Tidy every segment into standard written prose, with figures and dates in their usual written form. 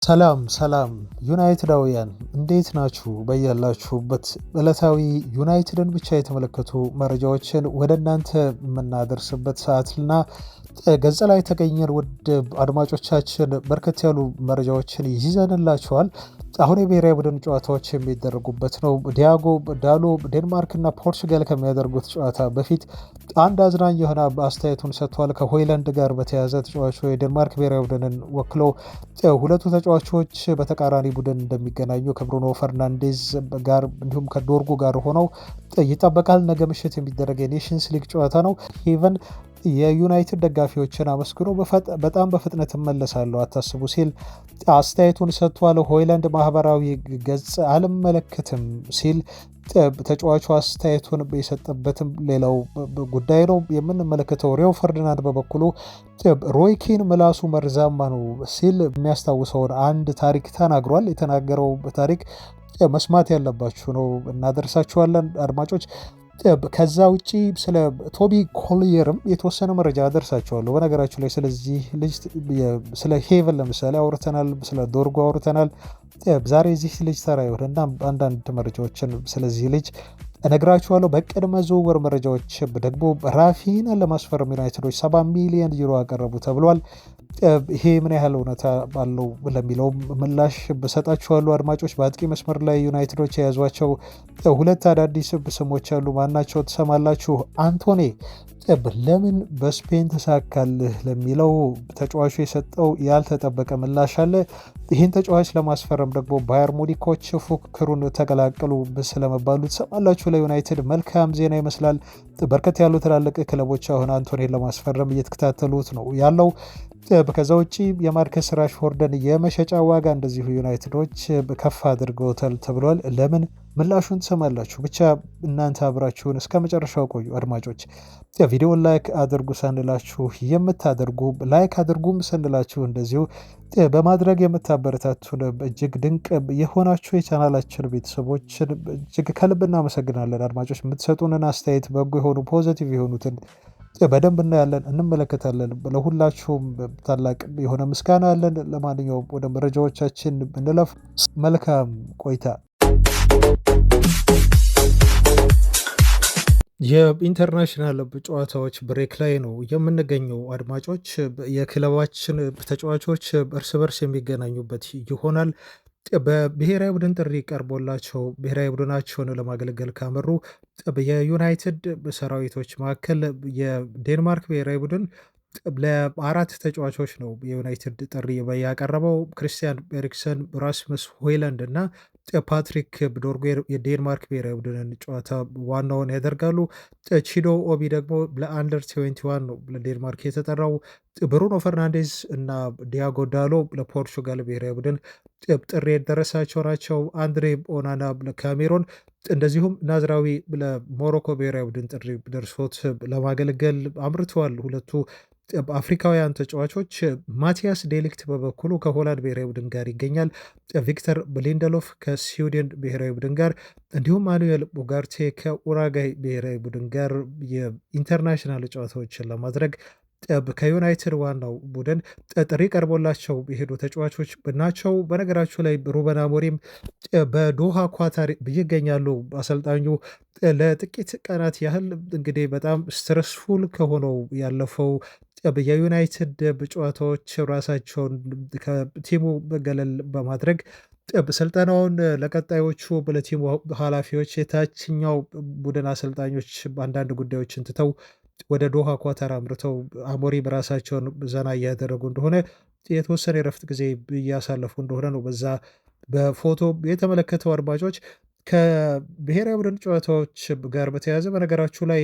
ሰላም ዩናይትዳውያን እንዴት ናችሁ? በያላችሁበት ዕለታዊ ዩናይትድን ብቻ የተመለከቱ መረጃዎችን ወደ እናንተ የምናደርስበት ሰዓትና ገጽ ላይ የተገኘን ውድ አድማጮቻችን በርከት ያሉ መረጃዎችን ይዘንላችኋል። አሁን የብሔራዊ ቡድን ጨዋታዎች የሚደረጉበት ነው። ዲያጎ ዳሎ ዴንማርክና ፖርቹጋል ከሚያደርጉት ጨዋታ በፊት አንድ አዝናኝ የሆነ አስተያየቱን ሰጥቷል። ከሆይላንድ ጋር በተያያዘ ተጫዋቹ የዴንማርክ ብሔራዊ ቡድንን ወክሎ ሁለቱ ተጫዋቾች በተቃራኒ ቡድን እንደሚገናኙ ከብሩኖ ፈርናንዴዝ ጋር እንዲሁም ከዶርጉ ጋር ሆነው ይጠበቃል። ነገ ምሽት የሚደረግ የኔሽንስ ሊግ ጨዋታ ነው። ሄቨን የዩናይትድ ደጋፊዎችን አመስግኖ በጣም በፍጥነት እመለሳለሁ አታስቡ ሲል አስተያየቱን ሰጥቷል። ሆይላንድ ማህበራዊ ገጽ አልመለከትም ሲል ተጫዋቹ አስተያየቱን የሰጠበትም ሌላው ጉዳይ ነው የምንመለከተው። ሪዮ ፈርዲናንድ በበኩሉ ሮይኪን ምላሱ መርዛማ ነው ሲል የሚያስታውሰውን አንድ ታሪክ ተናግሯል። የተናገረው ታሪክ መስማት ያለባችሁ ነው፣ እናደርሳችኋለን አድማጮች። ከዛ ውጪ ስለ ቶቢ ኮልየርም የተወሰነ መረጃ አደርሳቸዋለሁ። በነገራችሁ ላይ ስለዚህ ልጅ ስለ ሄቨን ለምሳሌ አውርተናል፣ ስለ ዶርጎ አውርተናል። ዛሬ እዚህ ልጅ ተራ ይሆንና አንዳንድ መረጃዎችን ስለዚህ ልጅ እነግራችኋለሁ። በቅድመ ዝውውር መረጃዎች ደግሞ ራፊናን ለማስፈረም ዩናይትዶች 70 ሚሊዮን ዩሮ አቀረቡ ተብሏል። ይሄ ምን ያህል እውነታ ባለው ለሚለው ምላሽ በሰጣችኋለሁ አድማጮች። በአጥቂ መስመር ላይ ዩናይትዶች የያዟቸው ሁለት አዳዲስ ስሞች አሉ። ማናቸው ትሰማላችሁ። አንቶኔ ለምን በስፔን ተሳካልህ ለሚለው ተጫዋቹ የሰጠው ያልተጠበቀ ምላሽ አለ። ይህን ተጫዋች ለማስፈረም ደግሞ ባየር ሙኒኮች ፉክክሩን ተቀላቀሉ ስለመባሉ ትሰማላችሁ። ለዩናይትድ መልካም ዜና ይመስላል። በርከት ያሉ ትላልቅ ክለቦች አሁን አንቶኔን ለማስፈረም እየተከታተሉት ነው ያለው። ከዛ ውጭ የማርከስ ራሽፎርድን የመሸጫ ዋጋ እንደዚሁ ዩናይትዶች ከፍ አድርገውታል ተብሏል። ለምን ምላሹን ትሰማላችሁ። ብቻ እናንተ አብራችሁን እስከ መጨረሻው ቆዩ አድማጮች። ቪዲዮን ላይክ አድርጉ ሳንላችሁ የምታደርጉ ላይክ አድርጉም ስንላችሁ እንደዚሁ በማድረግ የምታበረታቱን እጅግ ድንቅ የሆናችሁ የቻናላችን ቤተሰቦችን እጅግ ከልብ እናመሰግናለን። አድማጮች የምትሰጡንን አስተያየት በጎ የሆኑ ፖዘቲቭ የሆኑትን በደንብ እናያለን፣ እንመለከታለን። ለሁላችሁም ታላቅ የሆነ ምስጋና አለን። ለማንኛውም ወደ መረጃዎቻችን ብንለፍ መልካም ቆይታ። የኢንተርናሽናል ጨዋታዎች ብሬክ ላይ ነው የምንገኘው አድማጮች። የክለባችን ተጫዋቾች እርስ በርስ የሚገናኙበት ይሆናል። በብሔራዊ ቡድን ጥሪ ቀርቦላቸው ብሔራዊ ቡድናቸውን ለማገልገል ካመሩ የዩናይትድ ሰራዊቶች መካከል የዴንማርክ ብሔራዊ ቡድን ለአራት ተጫዋቾች ነው የዩናይትድ ጥሪ ያቀረበው። ክሪስቲያን ኤሪክሰን፣ ራስመስ ሆይላንድ እና ፓትሪክ ዶርጉ የዴንማርክ ብሔራዊ ቡድንን ጨዋታ ዋናውን ያደርጋሉ። ቺዶ ኦቢ ደግሞ ለአንደር 21 ነው ለዴንማርክ የተጠራው። ብሩኖ ፈርናንዴዝ እና ዲያጎ ዳሎ ለፖርቹጋል ብሔራዊ ቡድን ጥሪ የደረሳቸው ናቸው። አንድሬ ኦናና ለካሜሮን እንደዚሁም ናዝራዊ ለሞሮኮ ብሔራዊ ቡድን ጥሪ ደርሶት ለማገልገል አምርተዋል። ሁለቱ አፍሪካውያን ተጫዋቾች። ማቲያስ ዴሊክት በበኩሉ ከሆላንድ ብሔራዊ ቡድን ጋር ይገኛል። ቪክተር ብሊንደሎፍ ከስዊድን ብሔራዊ ቡድን ጋር እንዲሁም ማኑኤል ኡጋርቴ ከኡራጋይ ብሔራዊ ቡድን ጋር የኢንተርናሽናል ጨዋታዎችን ለማድረግ ከዩናይትድ ዋናው ቡድን ጥሪ ቀርቦላቸው የሄዱ ተጫዋቾች ናቸው። በነገራችሁ ላይ ሩበን አሞሪም በዶሃ ኳታር ይገኛሉ። አሰልጣኙ ለጥቂት ቀናት ያህል እንግዲህ በጣም ስትረስፉል ከሆነው ያለፈው የዩናይትድ ጨዋታዎች ራሳቸውን ከቲሙ ገለል በማድረግ ስልጠናውን ለቀጣዮቹ ለቲሙ ኃላፊዎች የታችኛው ቡድን አሰልጣኞች አንዳንድ ጉዳዮችን ትተው ወደ ዶሃ ኳታር አምርተው አሞሪም ራሳቸውን ዘና እያደረጉ እንደሆነ የተወሰነ የረፍት ጊዜ እያሳለፉ እንደሆነ ነው በዛ በፎቶ የተመለከተው። አድማጮች ከብሔራዊ ቡድን ጨዋታዎች ጋር በተያያዘ በነገራችሁ ላይ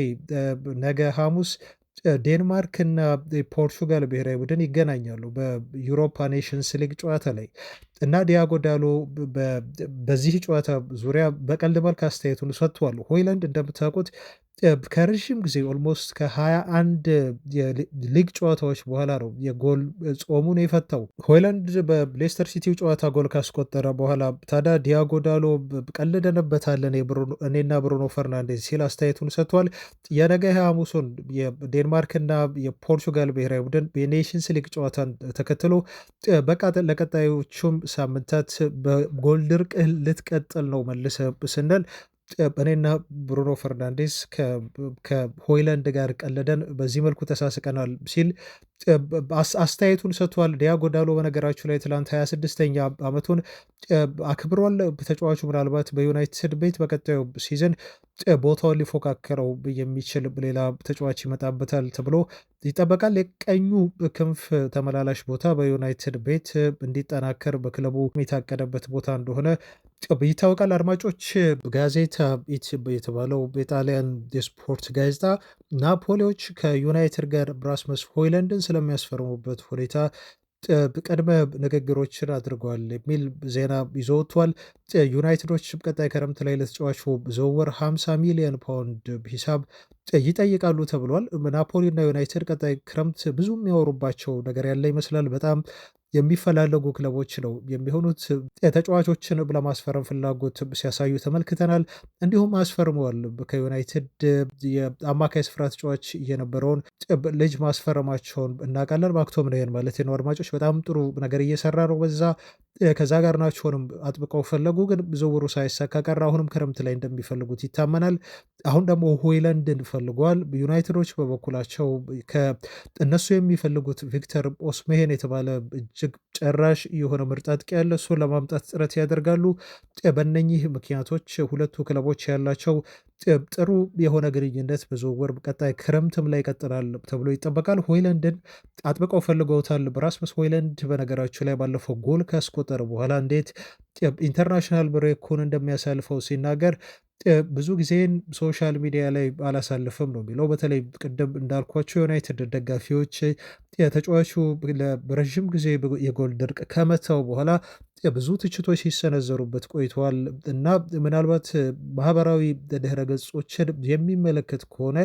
ነገ ሐሙስ ዴንማርክ እና ፖርቹጋል ብሔራዊ ቡድን ይገናኛሉ በዩሮፓ ኔሽንስ ሊግ ጨዋታ ላይ እና ዲያጎ ዳሎ በዚህ ጨዋታ ዙሪያ በቀልድ መልክ አስተያየቱን ሰጥቷል። ሆይላንድ እንደምታውቁት ከረዥም ጊዜ ኦልሞስት ከ21 የሊግ ጨዋታዎች በኋላ ነው የጎል ጾሙን የፈታው። ሆይላንድ በሌስተር ሲቲው ጨዋታ ጎል ካስቆጠረ በኋላ ታዲያ ዲያጎ ዳሎ ቀልደንበታለን እኔና ብሩኖ ፈርናንዴዝ ሲል አስተያየቱን ሰጥቷል። የነገ ሐሙሱን የዴንማርክና የፖርቹጋል ብሔራዊ ቡድን የኔሽንስ ሊግ ጨዋታን ተከትሎ በቃ ለቀጣዮቹም ሳምንታት በጎል ድርቅ ልትቀጥል ነው መልሰ ስንል እኔና ብሩኖ ፈርናንዴስ ከሆይላንድ ጋር ቀለደን በዚህ መልኩ ተሳስቀናል ሲል አስተያየቱን ሰጥቷል። ዲያጎ ዳሎ በነገራችሁ ላይ ትላንት 26ኛ ዓመቱን አክብሯል። ተጫዋቹ ምናልባት በዩናይትድ ቤት በቀጣዩ ሲዝን ቦታውን ሊፎካከረው የሚችል ሌላ ተጫዋች ይመጣበታል ተብሎ ይጠበቃል። የቀኙ ክንፍ ተመላላሽ ቦታ በዩናይትድ ቤት እንዲጠናከር በክለቡ የታቀደበት ቦታ እንደሆነ ይታወቃል። አድማጮች ጋዜጣ የተባለው የጣሊያን የስፖርት ጋዜጣ ናፖሊዎች ከዩናይትድ ጋር ራስመስ ሆይለንድን ስለሚያስፈርሙበት ሁኔታ ቅድመ ንግግሮችን አድርገዋል የሚል ዜና ይዞ ወጥቷል። ዩናይትዶች ቀጣይ ክረምት ላይ ለተጫዋቹ ዝውውር 50 ሚሊዮን ፓውንድ ሂሳብ ይጠይቃሉ ተብሏል። ናፖሊ እና ዩናይትድ ቀጣይ ክረምት ብዙ የሚያወሩባቸው ነገር ያለ ይመስላል። በጣም የሚፈላለጉ ክለቦች ነው የሚሆኑት። ተጫዋቾችን ለማስፈረም ፍላጎት ሲያሳዩ ተመልክተናል። እንዲሁም አስፈርመዋል። ከዩናይትድ የአማካይ ስፍራ ተጫዋች የነበረውን ልጅ ማስፈረማቸውን እናውቃለን። ማክቶምናይን ማለት ነው። አድማጮች በጣም ጥሩ ነገር እየሰራ ነው በዛ ከዛ ጋር ናቸውንም አጥብቀው ፈለጉ፣ ግን ዝውውሩ ሳይሳካ ቀረ። አሁንም ክረምት ላይ እንደሚፈልጉት ይታመናል። አሁን ደግሞ ሆይላንድን ፈልገዋል። ዩናይትዶች በበኩላቸው እነሱ የሚፈልጉት ቪክተር ኦስሜሄን የተባለ እጅግ ጨራሽ የሆነ ምርጥ አጥቂ ያለ እሱን ለማምጣት ጥረት ያደርጋሉ። በእነኚህ ምክንያቶች ሁለቱ ክለቦች ያላቸው ጥሩ የሆነ ግንኙነት በዝውውር ቀጣይ ክረምትም ላይ ይቀጥላል ተብሎ ይጠበቃል። ሆይላንድን አጥብቀው ፈልገውታል። ራስመስ ሆይላንድ በነገራችሁ ላይ ባለፈው ጎል ካስቆጠረ በኋላ እንዴት ኢንተርናሽናል ብሬኩን እንደሚያሳልፈው ሲናገር ብዙ ጊዜን ሶሻል ሚዲያ ላይ አላሳልፍም ነው የሚለው። በተለይ ቅድም እንዳልኳቸው ዩናይትድ ደጋፊዎች ተጫዋቹ ለረዥም ጊዜ የጎል ድርቅ ከመታው በኋላ ብዙ ትችቶች ሲሰነዘሩበት ቆይተዋል እና ምናልባት ማህበራዊ ድህረ ገጾችን የሚመለከት ከሆነ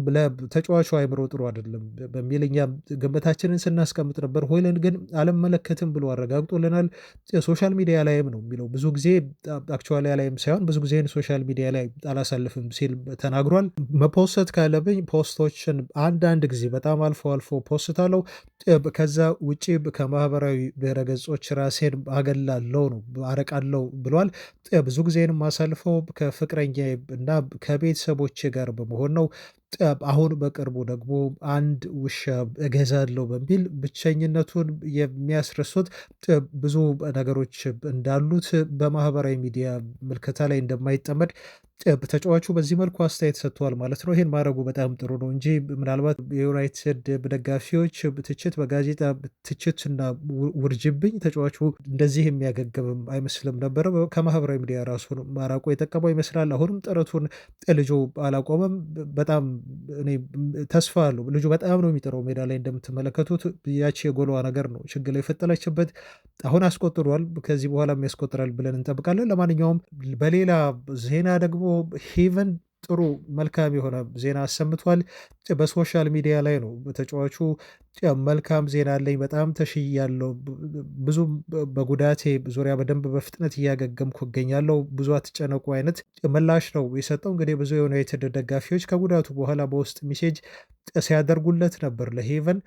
ለተጫዋቹ አይምሮ ጥሩ አይደለም በሚል እኛ ግምታችንን ስናስቀምጥ ነበር። ሆይላንድ ግን አልመለከትም ብሎ አረጋግጦልናል። ሶሻል ሚዲያ ላይም ነው የሚለው ብዙ ጊዜ አክቹዋሊ ላይም ሳይሆን ብዙ ጊዜ ሶሻል ሚዲያ ላይ አላሳልፍም ሲል ተናግሯል። መፖሰት ካለብኝ ፖስቶችን አንዳንድ ጊዜ በጣም አልፎ አልፎ ፖስታለው። ከዛ ውጭ ከማህበራዊ ድረ ገጾች ራሴን አገላለው ነው አረቃለው ብሏል። ብዙ ጊዜንም ማሳልፈው ከፍቅረኛ እና ከቤተሰቦቼ ጋር በመሆን ነው። አሁን በቅርቡ ደግሞ አንድ ውሻ እገዛለሁ በሚል ብቸኝነቱን የሚያስረሱት ብዙ ነገሮች እንዳሉት በማህበራዊ ሚዲያ ምልከታ ላይ እንደማይጠመድ ተጫዋቹ በዚህ መልኩ አስተያየት ሰጥተዋል ማለት ነው። ይህን ማድረጉ በጣም ጥሩ ነው እንጂ ምናልባት የዩናይትድ ደጋፊዎች ትችት በጋዜጣ ትችት እና ውርጅብኝ ተጫዋቹ እንደዚህ የሚያገግምም አይመስልም ነበረ። ከማህበራዊ ሚዲያ ራሱን ማራቁ የጠቀመው ይመስላል። አሁንም ጥረቱን ልጁ አላቆመም። በጣም እኔ ተስፋ አለው። ልጁ በጣም ነው የሚጥረው። ሜዳ ላይ እንደምትመለከቱት ያቺ የጎሏ ነገር ነው ችግር የፈጠረችበት። አሁን አስቆጥሯል። ከዚህ በኋላ ያስቆጥራል ብለን እንጠብቃለን። ለማንኛውም በሌላ ዜና ደግሞ ሄቨን ጥሩ መልካም የሆነ ዜና አሰምቷል። በሶሻል ሚዲያ ላይ ነው ተጫዋቹ መልካም ዜና አለኝ፣ በጣም ተሽያለሁ፣ ብዙም በጉዳቴ ዙሪያ በደንብ በፍጥነት እያገገምኩ እገኛለሁ፣ ብዙ አትጨነቁ አይነት ምላሽ ነው የሰጠው። እንግዲህ ብዙ የዩናይትድ ደጋፊዎች ከጉዳቱ በኋላ በውስጥ ሜሴጅ ሲያደርጉለት ነበር ለሄቨን።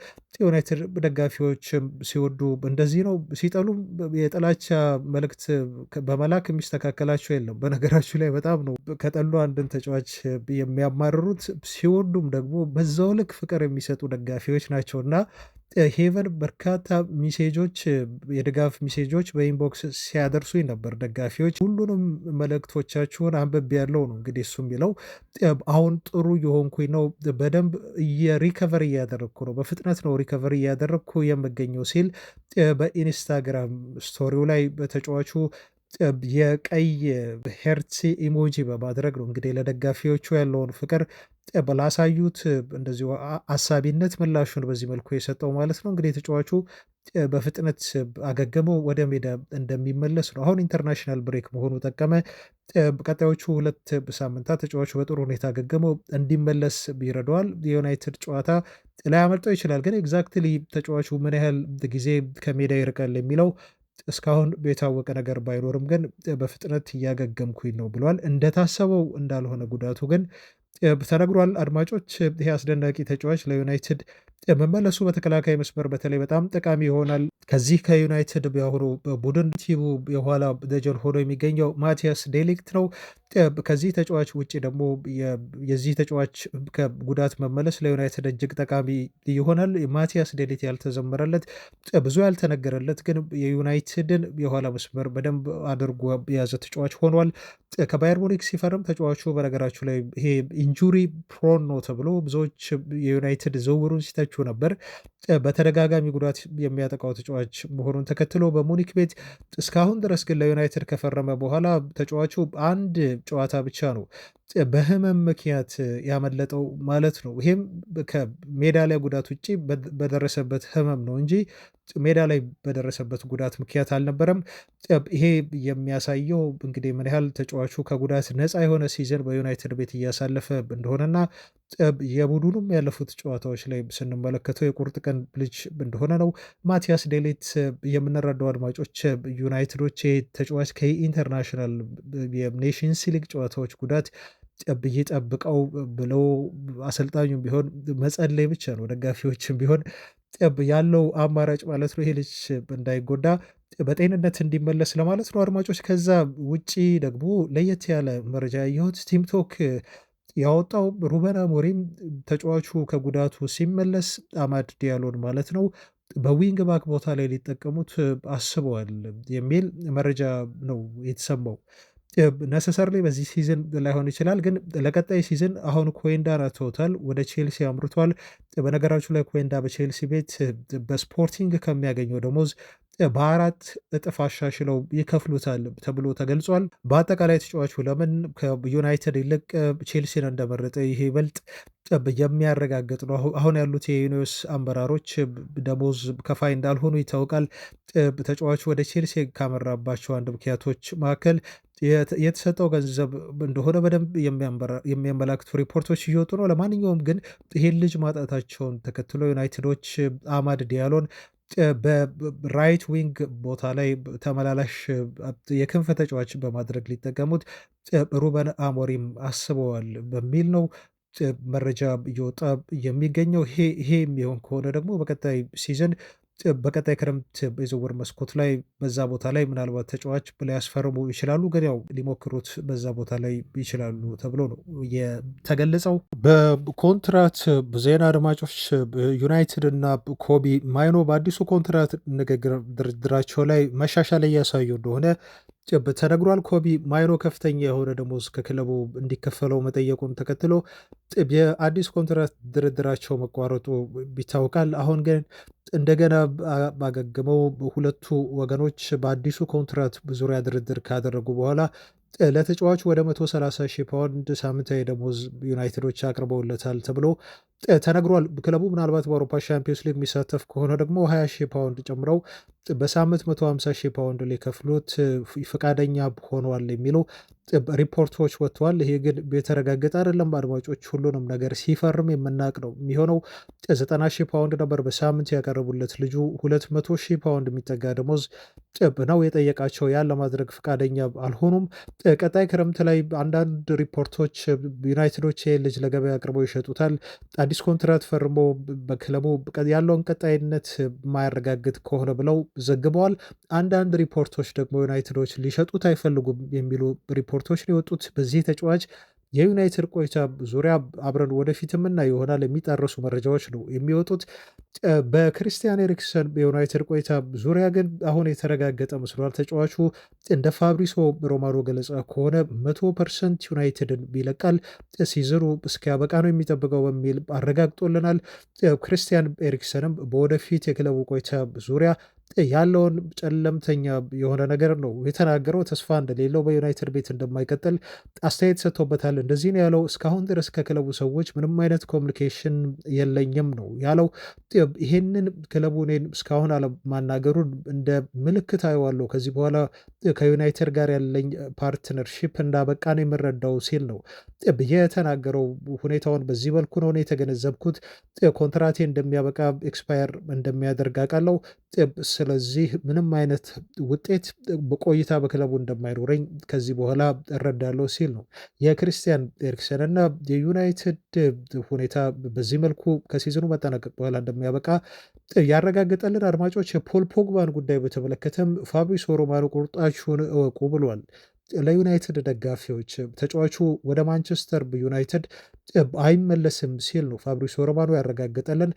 ዩናይትድ ደጋፊዎች ሲወዱ እንደዚህ ነው፣ ሲጠሉ የጥላቻ መልእክት በመላክ የሚስተካከላቸው የለም። በነገራችሁ ላይ በጣም ነው ከጠሉ አንድን ተጫዋች የሚያማርሩት፣ ሲወዱም ደግሞ በዛው ልክ ፍቅር የሚሰጡ ደጋፊዎች ናቸው እና ሄቨን በርካታ ሚሴጆች የድጋፍ ሚሴጆች በኢንቦክስ ሲያደርሱኝ ነበር ደጋፊዎች። ሁሉንም መልእክቶቻችሁን አንብቤ ያለው ነው እንግዲህ እሱ የሚለው አሁን ጥሩ የሆንኩኝ ነው፣ በደንብ የሪከቨር እያደረግኩ ነው፣ በፍጥነት ነው ሪከቨር እያደረግኩ የምገኘው ሲል በኢንስታግራም ስቶሪው ላይ በተጫዋቹ የቀይ ሄርት ኢሞጂ በማድረግ ነው እንግዲህ ለደጋፊዎቹ ያለውን ፍቅር ላሳዩት እንደዚሁ አሳቢነት ምላሹን በዚህ መልኩ የሰጠው ማለት ነው። እንግዲህ ተጫዋቹ በፍጥነት አገግሞ ወደ ሜዳ እንደሚመለስ ነው። አሁን ኢንተርናሽናል ብሬክ መሆኑ ጠቀመ። ቀጣዮቹ 2 ሳምንታት ተጫዋቹ በጥሩ ሁኔታ አገግሞ እንዲመለስ ይረዳዋል። የዩናይትድ ጨዋታ ላያመልጠው ይችላል። ግን ኤግዛክትሊ ተጫዋቹ ምን ያህል ጊዜ ከሜዳ ይርቃል የሚለው እስካሁን የታወቀ ነገር ባይኖርም ግን በፍጥነት እያገገምኩኝ ነው ብሏል። እንደታሰበው እንዳልሆነ ጉዳቱ ግን ተነግሯል። አድማጮች ይሄ አስደናቂ ተጫዋች ለዩናይትድ መመለሱ በተከላካይ መስመር በተለይ በጣም ጠቃሚ ይሆናል። ከዚህ ከዩናይትድ የአሁኑ ቡድን ቲሙ የኋላ ደጀን ሆኖ የሚገኘው ማቲያስ ዴሊክት ነው። ከዚህ ተጫዋች ውጭ ደግሞ የዚህ ተጫዋች ከጉዳት መመለስ ለዩናይትድ እጅግ ጠቃሚ ይሆናል። ማቲያስ ዴሊክት ያልተዘመረለት ብዙ ያልተነገረለት ግን የዩናይትድን የኋላ መስመር በደንብ አድርጎ የያዘ ተጫዋች ሆኗል። ከባየር ሙኒክ ሲፈርም ተጫዋቹ በነገራችሁ ላይ ይሄ ኢንጁሪ ፕሮን ነው ተብሎ ብዙዎች የዩናይትድ ዝውውሩን ሲተቹ ነበር። በተደጋጋሚ ጉዳት የሚያጠቃው ተጫዋች መሆኑን ተከትሎ በሙኒክ ቤት እስካሁን ድረስ ግን ለዩናይትድ ከፈረመ በኋላ ተጫዋቹ አንድ ጨዋታ ብቻ ነው በህመም ምክንያት ያመለጠው ማለት ነው። ይሄም ከሜዳ ላይ ጉዳት ውጭ በደረሰበት ህመም ነው እንጂ ሜዳ ላይ በደረሰበት ጉዳት ምክንያት አልነበረም። ይሄ የሚያሳየው እንግዲህ ምን ያህል ተጫዋቹ ከጉዳት ነፃ የሆነ ሲዝን በዩናይትድ ቤት እያሳለፈ እንደሆነና የቡድኑም ያለፉት ጨዋታዎች ላይ ስንመለከተው የቁርጥ ቀን ልጅ እንደሆነ ነው። ማቲያስ ዴሊት የምንረዳው አድማጮች ዩናይትዶች ተጫዋች ከኢንተርናሽናል የኔሽንስ ሊግ ጨዋታዎች ጉዳት ብዬ ጠብቀው ብለው አሰልጣኙም ቢሆን መጸለይ ብቻ ነው። ደጋፊዎችም ቢሆን ያለው አማራጭ ማለት ነው ይሄ ልጅ እንዳይጎዳ በጤንነት እንዲመለስ ለማለት ነው አድማጮች። ከዛ ውጪ ደግሞ ለየት ያለ መረጃ ያየሁት ቲምቶክ ያወጣው ሩበን አሞሪም ተጫዋቹ ከጉዳቱ ሲመለስ አማድ ዲያሎን ማለት ነው በዊንግ ባክ ቦታ ላይ ሊጠቀሙት አስበዋል የሚል መረጃ ነው የተሰማው። ነሰሰርሊ በዚህ ሲዝን ላይሆን ይችላል፣ ግን ለቀጣይ ሲዝን አሁን ኮንዳን አተውታል፣ ወደ ቼልሲ አምርቷል። በነገራችሁ ላይ ኮንዳ በቼልሲ ቤት በስፖርቲንግ ከሚያገኘው ደሞዝ በአራት እጥፍ አሻሽለው ይከፍሉታል ተብሎ ተገልጿል። በአጠቃላይ ተጫዋቹ ለምን ከዩናይትድ ይልቅ ቼልሲን እንደመረጠ ይሄ ይበልጥ የሚያረጋግጥ ነው። አሁን ያሉት የዩኒዮስ አመራሮች ደሞዝ ከፋይ እንዳልሆኑ ይታወቃል። ተጫዋቹ ወደ ቼልሲ ካመራባቸው አንድ ምክንያቶች መካከል የተሰጠው ገንዘብ እንደሆነ በደንብ የሚያመላክቱ ሪፖርቶች እየወጡ ነው። ለማንኛውም ግን ይሄን ልጅ ማጣታቸውን ተከትሎ ዩናይትዶች አማድ ዲያሎን በራይት ዊንግ ቦታ ላይ ተመላላሽ የክንፍ ተጫዋች በማድረግ ሊጠቀሙት ሩበን አሞሪም አስበዋል በሚል ነው መረጃ እየወጣ የሚገኘው። ይሄ የሚሆን ከሆነ ደግሞ በቀጣይ ሲዝን በቀጣይ ክረምት የዝውውር መስኮት ላይ በዛ ቦታ ላይ ምናልባት ተጫዋች ሊያስፈርሙ ይችላሉ። ግን ያው ሊሞክሩት በዛ ቦታ ላይ ይችላሉ ተብሎ ነው የተገለጸው። በኮንትራት ዜና አድማጮች ዩናይትድ እና ኮቢ ማይኖ በአዲሱ ኮንትራት ንግግር ድርድራቸው ላይ መሻሻል እያሳዩ እንደሆነ ተነግሯል። ኮቢ ማይኖ ከፍተኛ የሆነ ደሞዝ ከክለቡ እንዲከፈለው መጠየቁን ተከትሎ የአዲስ ኮንትራት ድርድራቸው መቋረጡ ይታወቃል። አሁን ግን እንደገና ባገግመው ሁለቱ ወገኖች በአዲሱ ኮንትራት ዙሪያ ድርድር ካደረጉ በኋላ ለተጫዋቹ ወደ 130 ሺህ ፓውንድ ሳምንታዊ ደሞዝ ዩናይትዶች አቅርበውለታል ተብሎ ተነግሯል። ክለቡ ምናልባት በአውሮፓ ሻምፒዮንስ ሊግ የሚሳተፍ ከሆነ ደግሞ 20 ሺህ ፓውንድ ጨምረው በሳምንት 150 ሺህ ፓውንድ ሊከፍሉት ፈቃደኛ ሆነዋል የሚሉ ሪፖርቶች ወጥተዋል። ይሄ ግን የተረጋገጠ አይደለም። አድማጮች ሁሉንም ነገር ሲፈርም የምናውቅ ነው የሚሆነው። 90 ሺህ ፓውንድ ነበር በሳምንት ያቀረቡለት ልጁ 200 ሺህ ፓውንድ የሚጠጋ ደሞዝ ነው የጠየቃቸው። ያን ለማድረግ ፈቃደኛ አልሆኑም። ቀጣይ ክረምት ላይ አንዳንድ ሪፖርቶች ዩናይትዶች ልጅ ለገበያ አቅርበው ይሸጡታል። አዲስ ኮንትራት ፈርሞ በክለቡ ያለውን ቀጣይነት የማያረጋግጥ ከሆነ ብለው ዘግበዋል። አንዳንድ ሪፖርቶች ደግሞ ዩናይትዶች ሊሸጡት አይፈልጉም የሚሉ ሪፖርቶች ሊወጡት በዚህ ተጫዋች የዩናይትድ ቆይታ ዙሪያ አብረን ወደፊት የምናየው ይሆናል። የሚጣረሱ መረጃዎች ነው የሚወጡት። በክርስቲያን ኤሪክሰን የዩናይትድ ቆይታ ዙሪያ ግን አሁን የተረጋገጠ መስሏል። ተጫዋቹ እንደ ፋብሪሶ ሮማኖ ገለጻ ከሆነ 100% ዩናይትድን ቢለቃል ሲዝኑ እስኪያበቃ ነው የሚጠብቀው በሚል አረጋግጦልናል። ክርስቲያን ኤሪክሰንም በወደፊት የክለቡ ቆይታ ዙሪያ ያለውን ጨለምተኛ የሆነ ነገር ነው የተናገረው። ተስፋ እንደሌለው በዩናይትድ ቤት እንደማይቀጥል አስተያየት ሰጥቶበታል። እንደዚህ ነው ያለው። እስካሁን ድረስ ከክለቡ ሰዎች ምንም አይነት ኮሚኒኬሽን የለኝም ነው ያለው። ይሄንን ክለቡ እኔን እስካሁን አለማናገሩን እንደ ምልክት አየዋለሁ። ከዚህ በኋላ ከዩናይትድ ጋር ያለኝ ፓርትነርሺፕ እንዳበቃ ነው የምረዳው ሲል ነው የተናገረው። ሁኔታውን በዚህ መልኩ ነው የተገነዘብኩት። ኮንትራቴ እንደሚያበቃ ኤክስፓየር እንደሚያደርግ አውቃለሁ። ስለዚህ ምንም አይነት ውጤት በቆይታ በክለቡ እንደማይኖረኝ ከዚህ በኋላ እረዳለሁ ሲል ነው። የክርስቲያን ኤሪክሰን እና የዩናይትድ ሁኔታ በዚህ መልኩ ከሲዝኑ መጠናቀቅ በኋላ እንደሚያበቃ ያረጋገጠልን። አድማጮች፣ የፖል ፖግባን ጉዳይ በተመለከተም ፋብሪሶ ሮማኖ ቁርጣችሁን እወቁ ብሏል። ለዩናይትድ ደጋፊዎች ተጫዋቹ ወደ ማንቸስተር ዩናይትድ አይመለስም ሲል ነው ፋብሪሶ ሮማኖ ያረጋገጠልን።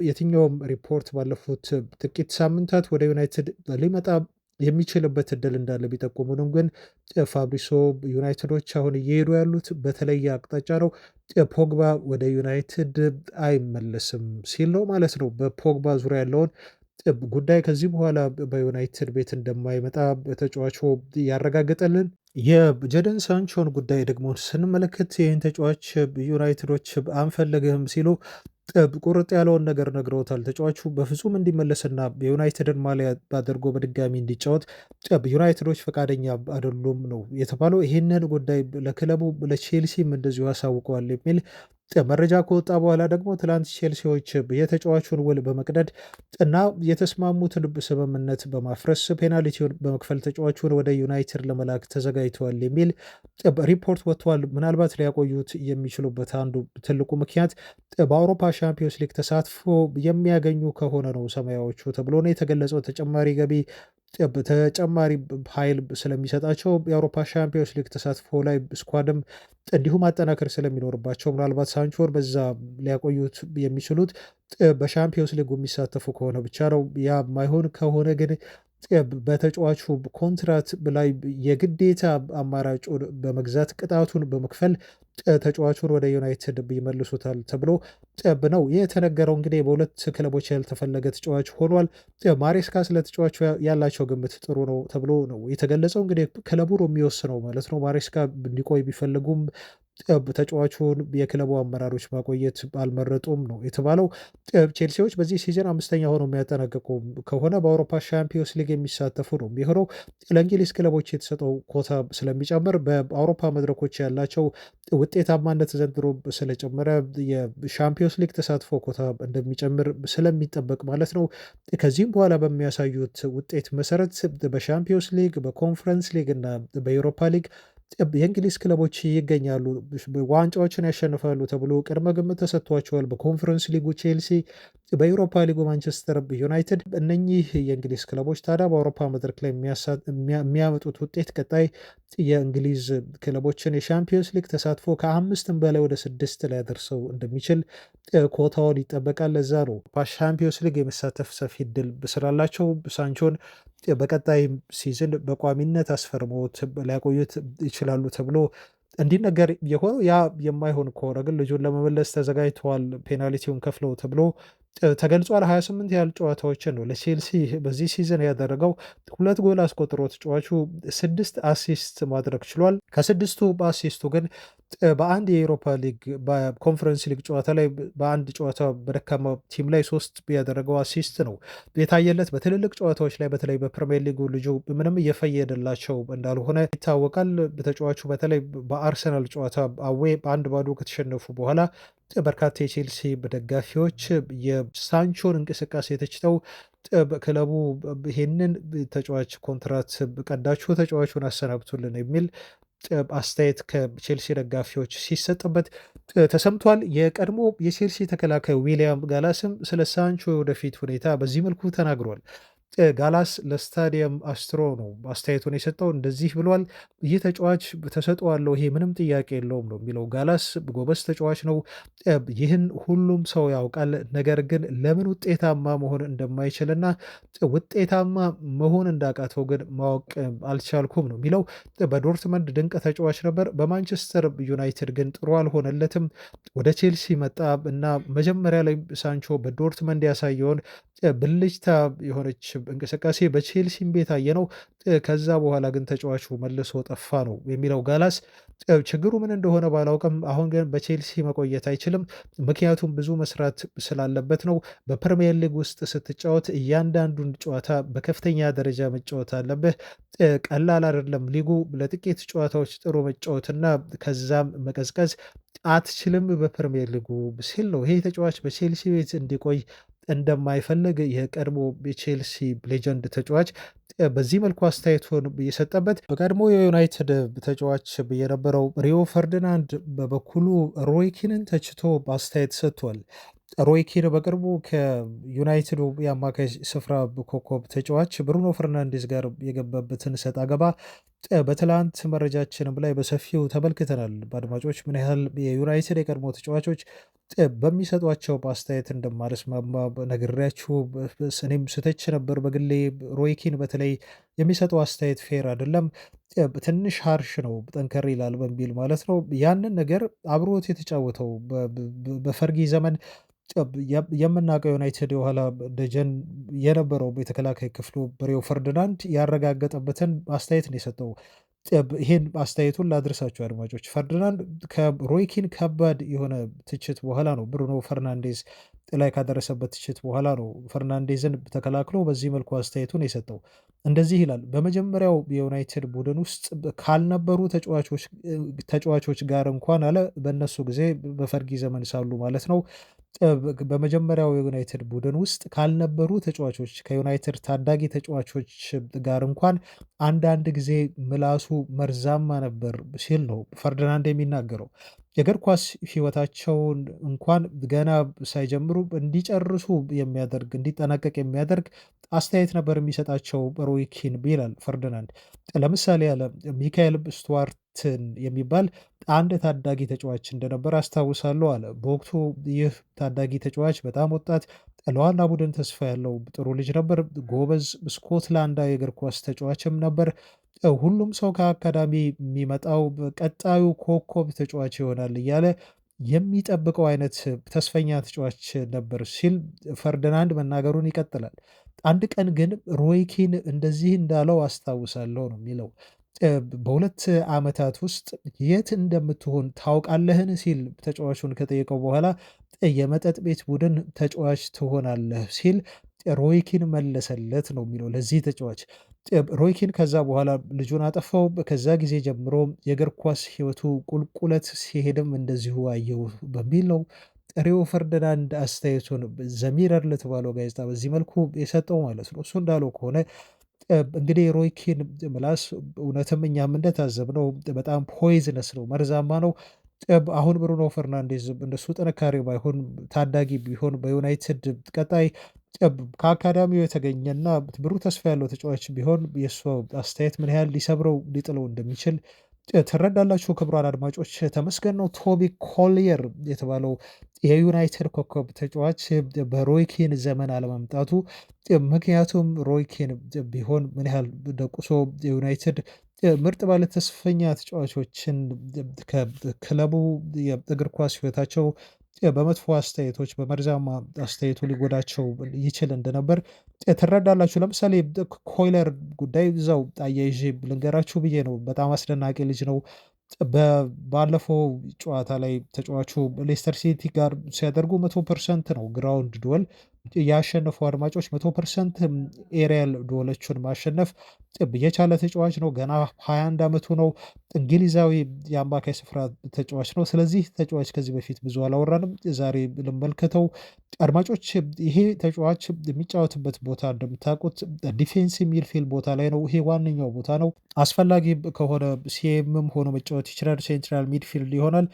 የትኛውም ሪፖርት ባለፉት ጥቂት ሳምንታት ወደ ዩናይትድ ሊመጣ የሚችልበት እድል እንዳለ ቢጠቁሙንም ግን ፋብሪሶ ዩናይትዶች አሁን እየሄዱ ያሉት በተለየ አቅጣጫ ነው፣ ፖግባ ወደ ዩናይትድ አይመለስም ሲል ነው ማለት ነው። በፖግባ ዙሪያ ያለውን ጉዳይ ከዚህ በኋላ በዩናይትድ ቤት እንደማይመጣ ተጫዋቹ ያረጋገጠልን። የጀደን ሳንቾን ጉዳይ ደግሞ ስንመለከት ይህን ተጫዋች ዩናይትዶች አንፈልግህም ሲሉ ቁርጥ ያለውን ነገር ነግረውታል። ተጫዋቹ በፍጹም እንዲመለስና የዩናይትድን ማሊያ አድርጎ በድጋሚ እንዲጫወት ዩናይትዶች ፈቃደኛ አይደሉም ነው የተባለው። ይህንን ጉዳይ ለክለቡ ለቼልሲም እንደዚሁ አሳውቀዋል የሚል መረጃ ከወጣ በኋላ ደግሞ ትላንት ቼልሲዎች የተጫዋቹን ውል በመቅደድ እና የተስማሙትን ስምምነት በማፍረስ ፔናልቲውን በመክፈል ተጫዋቹን ወደ ዩናይትድ ለመላክ ተዘጋጅተዋል የሚል ሪፖርት ወጥቷል። ምናልባት ሊያቆዩት የሚችሉበት አንዱ ትልቁ ምክንያት በአውሮፓ ሻምፒዮንስ ሊግ ተሳትፎ የሚያገኙ ከሆነ ነው ሰማያዎቹ ተብሎ ነው የተገለጸው። ተጨማሪ ገቢ ተጨማሪ ኃይል ስለሚሰጣቸው የአውሮፓ ሻምፒዮንስ ሊግ ተሳትፎ ላይ ስኳድም እንዲሁም ማጠናከር ስለሚኖርባቸው ምናልባት ሳንቾን በዛ ሊያቆዩት የሚችሉት በሻምፒዮንስ ሊጉ የሚሳተፉ ከሆነ ብቻ ነው። ያ ማይሆን ከሆነ ግን በተጫዋቹ ኮንትራት ላይ የግዴታ አማራጩን በመግዛት ቅጣቱን በመክፈል ተጫዋቹን ወደ ዩናይትድ ይመልሱታል ተብሎ ነው የተነገረው። እንግዲህ በሁለት ክለቦች ያልተፈለገ ተጫዋች ሆኗል። ማሬስካ ስለ ተጫዋቹ ያላቸው ግምት ጥሩ ነው ተብሎ ነው የተገለጸው። እንግዲህ ክለቡ ነው የሚወስነው ማለት ነው። ማሬስካ እንዲቆይ ቢፈልጉም ተጫዋቹን የክለቡ አመራሮች ማቆየት አልመረጡም ነው የተባለው። ቼልሲዎች በዚህ ሲዝን 5ኛ ሆነው የሚያጠናቀቁ ከሆነ በአውሮፓ ሻምፒዮንስ ሊግ የሚሳተፉ ነው የሚሆነው። ለእንግሊዝ ክለቦች የተሰጠው ኮታ ስለሚጨምር በአውሮፓ መድረኮች ያላቸው ውጤታማነት ዘንድሮ ስለጨመረ የሻምፒዮንስ ሊግ ተሳትፎ ኮታ እንደሚጨምር ስለሚጠበቅ ማለት ነው። ከዚህም በኋላ በሚያሳዩት ውጤት መሰረት በሻምፒዮንስ ሊግ፣ በኮንፈረንስ ሊግ እና በዩሮፓ ሊግ የእንግሊዝ ክለቦች ይገኛሉ። ዋንጫዎችን ያሸንፋሉ ተብሎ ቅድመ ግምት ተሰጥቷቸዋል። በኮንፈረንስ ሊጉ ቼልሲ፣ በዩሮፓ ሊጉ ማንቸስተር ዩናይትድ። እነኚህ የእንግሊዝ ክለቦች ታዲያ በአውሮፓ መድረክ ላይ የሚያመጡት ውጤት ቀጣይ የእንግሊዝ ክለቦችን የሻምፒዮንስ ሊግ ተሳትፎ ከ5 በላይ ወደ 6 ላይ ያደርሰው እንደሚችል ኮታውን ይጠበቃል። ለዛ ነው በሻምፒዮንስ ሊግ የመሳተፍ ሰፊ እድል ስላላቸው ሳንቾን በቀጣይ ሲዝን በቋሚነት አስፈርመውት ሊያቆዩት ይችላሉ ተብሎ እንዲነገር የሆነው። ያ የማይሆን ከሆነ ግን ልጁን ለመመለስ ተዘጋጅተዋል ፔናልቲውን ከፍለው ተብሎ ተገልጿል። 28 ያህል ጨዋታዎችን ነው ለቼልሲ በዚህ ሲዝን ያደረገው። 2 ጎል አስቆጥሮ ተጫዋቹ 6 አሲስት ማድረግ ችሏል። ከ6ቱ በአሲስቱ ግን በአንድ የኤሮፓ ሊግ በኮንፈረንስ ሊግ ጨዋታ ላይ በአንድ ጨዋታ በደካማ ቲም ላይ 3 ያደረገው አሲስት ነው የታየለት። በትልልቅ ጨዋታዎች ላይ በተለይ በፕሪሚየር ሊጉ ልጁ ምንም እየፈየደላቸው እንዳልሆነ ይታወቃል። ተጫዋቹ በተለይ በአርሰናል ጨዋታ አዌ በ1-0 ከተሸነፉ በኋላ በርካታ የቼልሲ ደጋፊዎች የሳንቾን እንቅስቃሴ ተችተው ክለቡ ይሄንን ተጫዋች ኮንትራት ቀዳችሁ ተጫዋቹን አሰናብቱልን የሚል አስተያየት ከቼልሲ ደጋፊዎች ሲሰጥበት ተሰምቷል። የቀድሞ የቼልሲ ተከላካይ ዊሊያም ጋላስም ስለ ሳንቾ ወደፊት ሁኔታ በዚህ መልኩ ተናግሯል። ጋላስ ለስታዲየም አስትሮ ነው አስተያየቱን የሰጠው። እንደዚህ ብሏል። ይህ ተጫዋች ተሰጥኦአለው፣ ይሄ ምንም ጥያቄ የለውም ነው የሚለው። ጋላስ ጎበዝ ተጫዋች ነው፣ ይህን ሁሉም ሰው ያውቃል። ነገር ግን ለምን ውጤታማ መሆን እንደማይችልና ውጤታማ መሆን እንዳቃተው ግን ማወቅ አልቻልኩም ነው የሚለው። በዶርትመንድ ድንቅ ተጫዋች ነበር። በማንቸስተር ዩናይትድ ግን ጥሩ አልሆነለትም። ወደ ቼልሲ መጣ እና መጀመሪያ ላይ ሳንቾ በዶርትመንድ ያሳየውን ብልጭታ የሆነች እንቅስቃሴ በቼልሲም ቤት አየነው። ከዛ በኋላ ግን ተጫዋቹ መልሶ ጠፋ ነው የሚለው ጋላስ። ችግሩ ምን እንደሆነ ባላውቅም አሁን ግን በቼልሲ መቆየት አይችልም። ምክንያቱም ብዙ መስራት ስላለበት ነው። በፕሪሚየር ሊግ ውስጥ ስትጫወት እያንዳንዱን ጨዋታ በከፍተኛ ደረጃ መጫወት አለብህ። ቀላል አይደለም ሊጉ። ለጥቂት ጨዋታዎች ጥሩ መጫወትና ከዛም መቀዝቀዝ አትችልም በፕሪሚየር ሊጉ ሲል ነው። ይሄ ተጫዋች በቼልሲ ቤት እንዲቆይ እንደማይፈልግ የቀድሞ የቼልሲ ሌጀንድ ተጫዋች በዚህ መልኩ አስተያየቱን የሰጠበት። በቀድሞ የዩናይትድ ተጫዋች የነበረው ሪዮ ፈርዲናንድ በበኩሉ ሮይ ኪንን ተችቶ አስተያየት ሰጥቷል። ሮይ ኪን በቅርቡ ከዩናይትዱ የአማካይ ስፍራ ኮከብ ተጫዋች ብሩኖ ፈርናንዴዝ ጋር የገባበትን ሰጥ አገባ በትላንት መረጃችንም ላይ በሰፊው ተመልክተናል። በአድማጮች ምን ያህል የዩናይትድ የቀድሞ ተጫዋቾች በሚሰጧቸው በአስተያየት እንደማልስማማ ነግሬያችሁ እኔም ስተች ነበር በግሌ። ሮይ ኪን በተለይ የሚሰጠው አስተያየት ፌር አይደለም፣ ትንሽ ሃርሽ ነው፣ ጠንከር ይላል በሚል ማለት ነው። ያንን ነገር አብሮት የተጫወተው በፈርጊ ዘመን የምናውቀው ዩናይትድ የኋላ ደጀን የነበረው የተከላካይ ክፍሉ ሪዮ ፈርዲናንድ ያረጋገጠበትን አስተያየት ነው የሰጠው። ይህን አስተያየቱን ላድርሳቸው አድማጮች። ፈርዲናንድ ከሮይ ኪን ከባድ የሆነ ትችት በኋላ ነው ብሩኖ ፈርናንዴዝ ላይ ካደረሰበት ትችት በኋላ ነው ፈርናንዴዝን ተከላክሎ በዚህ መልኩ አስተያየቱን የሰጠው። እንደዚህ ይላል። በመጀመሪያው የዩናይትድ ቡድን ውስጥ ካልነበሩ ተጫዋቾች ጋር እንኳን አለ በእነሱ ጊዜ በፈርጊ ዘመን ሳሉ ማለት ነው በመጀመሪያው የዩናይትድ ቡድን ውስጥ ካልነበሩ ተጫዋቾች ከዩናይትድ ታዳጊ ተጫዋቾች ጋር እንኳን አንዳንድ ጊዜ ምላሱ መርዛማ ነበር ሲል ነው ፈርዲናንድ የሚናገረው። የእግር ኳስ ሕይወታቸውን እንኳን ገና ሳይጀምሩ እንዲጨርሱ የሚያደርግ እንዲጠናቀቅ የሚያደርግ አስተያየት ነበር የሚሰጣቸው ሮይ ኪን ይላል ፈርዲናንድ። ለምሳሌ ያለ ሚካኤል ስቱዋርትን የሚባል አንድ ታዳጊ ተጫዋች እንደነበር አስታውሳለሁ አለ። በወቅቱ ይህ ታዳጊ ተጫዋች በጣም ወጣት ለዋና ቡድን ተስፋ ያለው ጥሩ ልጅ ነበር። ጎበዝ ስኮትላንዳዊ የእግር ኳስ ተጫዋችም ነበር። ሁሉም ሰው ከአካዳሚ የሚመጣው ቀጣዩ ኮከብ ተጫዋች ይሆናል እያለ የሚጠብቀው አይነት ተስፈኛ ተጫዋች ነበር ሲል ፈርዲናንድ መናገሩን ይቀጥላል። አንድ ቀን ግን ሮይ ኪን እንደዚህ እንዳለው አስታውሳለሁ ነው የሚለው። በሁለት ዓመታት ውስጥ የት እንደምትሆን ታውቃለህን ሲል ተጫዋቹን ከጠየቀው በኋላ የመጠጥ ቤት ቡድን ተጫዋች ትሆናለህ ሲል ሮይ ኪን መለሰለት ነው የሚለው ለዚህ ተጫዋች። ሮይ ኪን ከዛ በኋላ ልጁን አጠፋው። ከዛ ጊዜ ጀምሮ የእግር ኳስ ሕይወቱ ቁልቁለት ሲሄድም እንደዚሁ አየው በሚል ነው ሪዮ ፈርዲናንድ አስተያየቱን ዘሚረር ለተባለው ጋዜጣ በዚህ መልኩ የሰጠው ማለት ነው። እሱ እንዳለው ከሆነ እንግዲህ ሮይ ኪን ምላስ እውነትም እኛም እንደታዘብነው በጣም ፖይዝነስ ነው፣ መርዛማ ነው። አሁን ብሩኖ ፈርናንዴዝ እንደሱ ጥንካሬ ባይሆን ታዳጊ ቢሆን በዩናይትድ ቀጣይ ከአካዳሚው የተገኘና ብሩህ ተስፋ ያለው ተጫዋች ቢሆን የእሱ አስተያየት ምን ያህል ሊሰብረው ሊጥለው እንደሚችል ትረዳላችሁ። ክቡራን አድማጮች ተመስገን ነው ቶቢ ኮሊየር የተባለው የዩናይትድ ኮከብ ተጫዋች በሮይ ኪን ዘመን አለመምጣቱ። ምክንያቱም ሮይ ኪን ቢሆን ምን ያህል ደቁሶ የዩናይትድ ምርጥ ባለ ተስፈኛ ተጫዋቾችን ከክለቡ የእግር ኳስ ሕይወታቸው በመጥፎ አስተያየቶች በመርዛማ አስተያየቱ ሊጎዳቸው ይችል እንደነበር ትረዳላችሁ። ለምሳሌ ኮይለር ጉዳይ እዛው አያይዤ ልንገራችሁ ብዬ ነው። በጣም አስደናቂ ልጅ ነው። ባለፈው ጨዋታ ላይ ተጫዋቹ ሌስተር ሲቲ ጋር ሲያደርጉ 100% ነው ግራውንድ ዱወል ያሸነፉ አድማጮች 100% ኤሪያል ዱወሎችን ማሸነፍ የቻለ ተጫዋች ነው። ገና 21 ዓመቱ ነው። እንግሊዛዊ የአማካይ ስፍራ ተጫዋች ነው። ስለዚህ ተጫዋች ከዚህ በፊት ብዙ አላወራንም፣ ዛሬ ልመልከተው። አድማጮች ይሄ ተጫዋች የሚጫወትበት ቦታ እንደምታውቁት ዲፌንሲቭ ሚድፊልድ ቦታ ላይ ነው። ይሄ ዋነኛው ቦታ ነው። አስፈላጊ ከሆነ ሲኤምም ሆኖ መጫወት ይችላል። ሴንትራል ሚድፊልድ ይሆናል።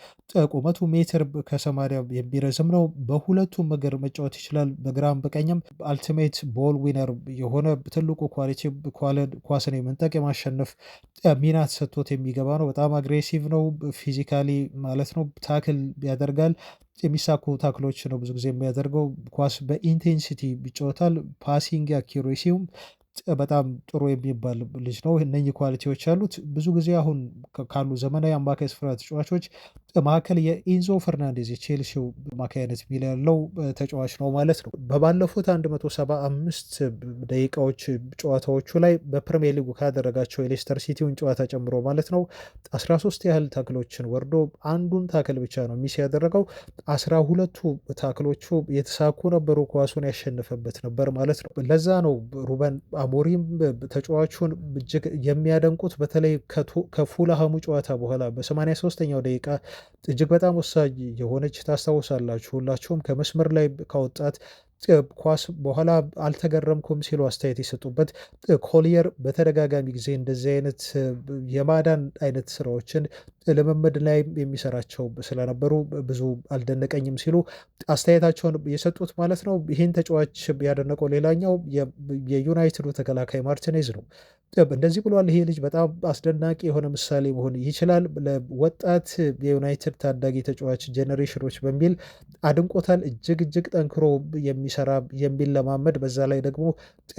ቁመቱ ሜትር ከ80 የሚረዝም ነው። በሁለቱም እግር መጫወት ይችላል፣ በግራም በቀኝም። አልቲሜት ቦል ዊነር የሆነ ትልቁ ኳሊቲ ኳስን የመንጠቅ የማሸነፍ ሚና ተሰጥቶት የሚገባ ነው። በጣም አግሬሲቭ ነው ፊዚካሊ ማለት ነው። ታክል ያደርጋል። የሚሳኩ ታክሎች ነው ብዙ ጊዜ የሚያደርገው። ኳስ በኢንቴንሲቲ ይጫወታል። ፓሲንግ አኪሬሲውም በጣም ጥሩ የሚባል ልጅ ነው። እነኚህ ኳሊቲዎች ያሉት ብዙ ጊዜ አሁን ካሉ ዘመናዊ አማካይ ስፍራ ተጫዋቾች መካከል የኢንዞ ፈርናንዴዝ የቼልሲው አማካይ አይነት ሚና ያለው ተጫዋች ነው ማለት ነው። በባለፉት 175 ደቂቃዎች ጨዋታዎቹ ላይ በፕሪሚየር ሊጉ ካደረጋቸው የሌስተር ሲቲውን ጨዋታ ጨምሮ ማለት ነው 13 ያህል ታክሎችን ወርዶ አንዱን ታክል ብቻ ነው ሚስ ያደረገው። 12ቱ ታክሎቹ የተሳኩ ነበሩ። ኳሱን ያሸነፈበት ነበር ማለት ነው። ለዛ ነው ሩበን አሞሪም ተጫዋቹን እጅግ የሚያደንቁት። በተለይ ከፉልሃሙ ጨዋታ በኋላ በ83ኛው ደቂቃ እጅግ በጣም ወሳኝ የሆነች ታስታውሳላችሁ ሁላችሁም ከመስመር ላይ ካወጣት ኳስ በኋላ አልተገረምኩም ሲሉ አስተያየት የሰጡበት ኮሊየር በተደጋጋሚ ጊዜ እንደዚህ አይነት የማዳን አይነት ስራዎችን ልምምድ ላይ የሚሰራቸው ስለነበሩ ብዙ አልደነቀኝም ሲሉ አስተያየታቸውን የሰጡት ማለት ነው። ይህን ተጫዋች ያደነቀው ሌላኛው የዩናይትዱ ተከላካይ ማርቲኔዝ ነው። እንደዚህ ብሏል። ይሄ ልጅ በጣም አስደናቂ የሆነ ምሳሌ መሆን ይችላል ለወጣት የዩናይትድ ታዳጊ ተጫዋች ጄኔሬሽኖች በሚል አድንቆታል። እጅግ ጠንክሮ የሚሰራ የሚለማመድ፣ በዛ ላይ ደግሞ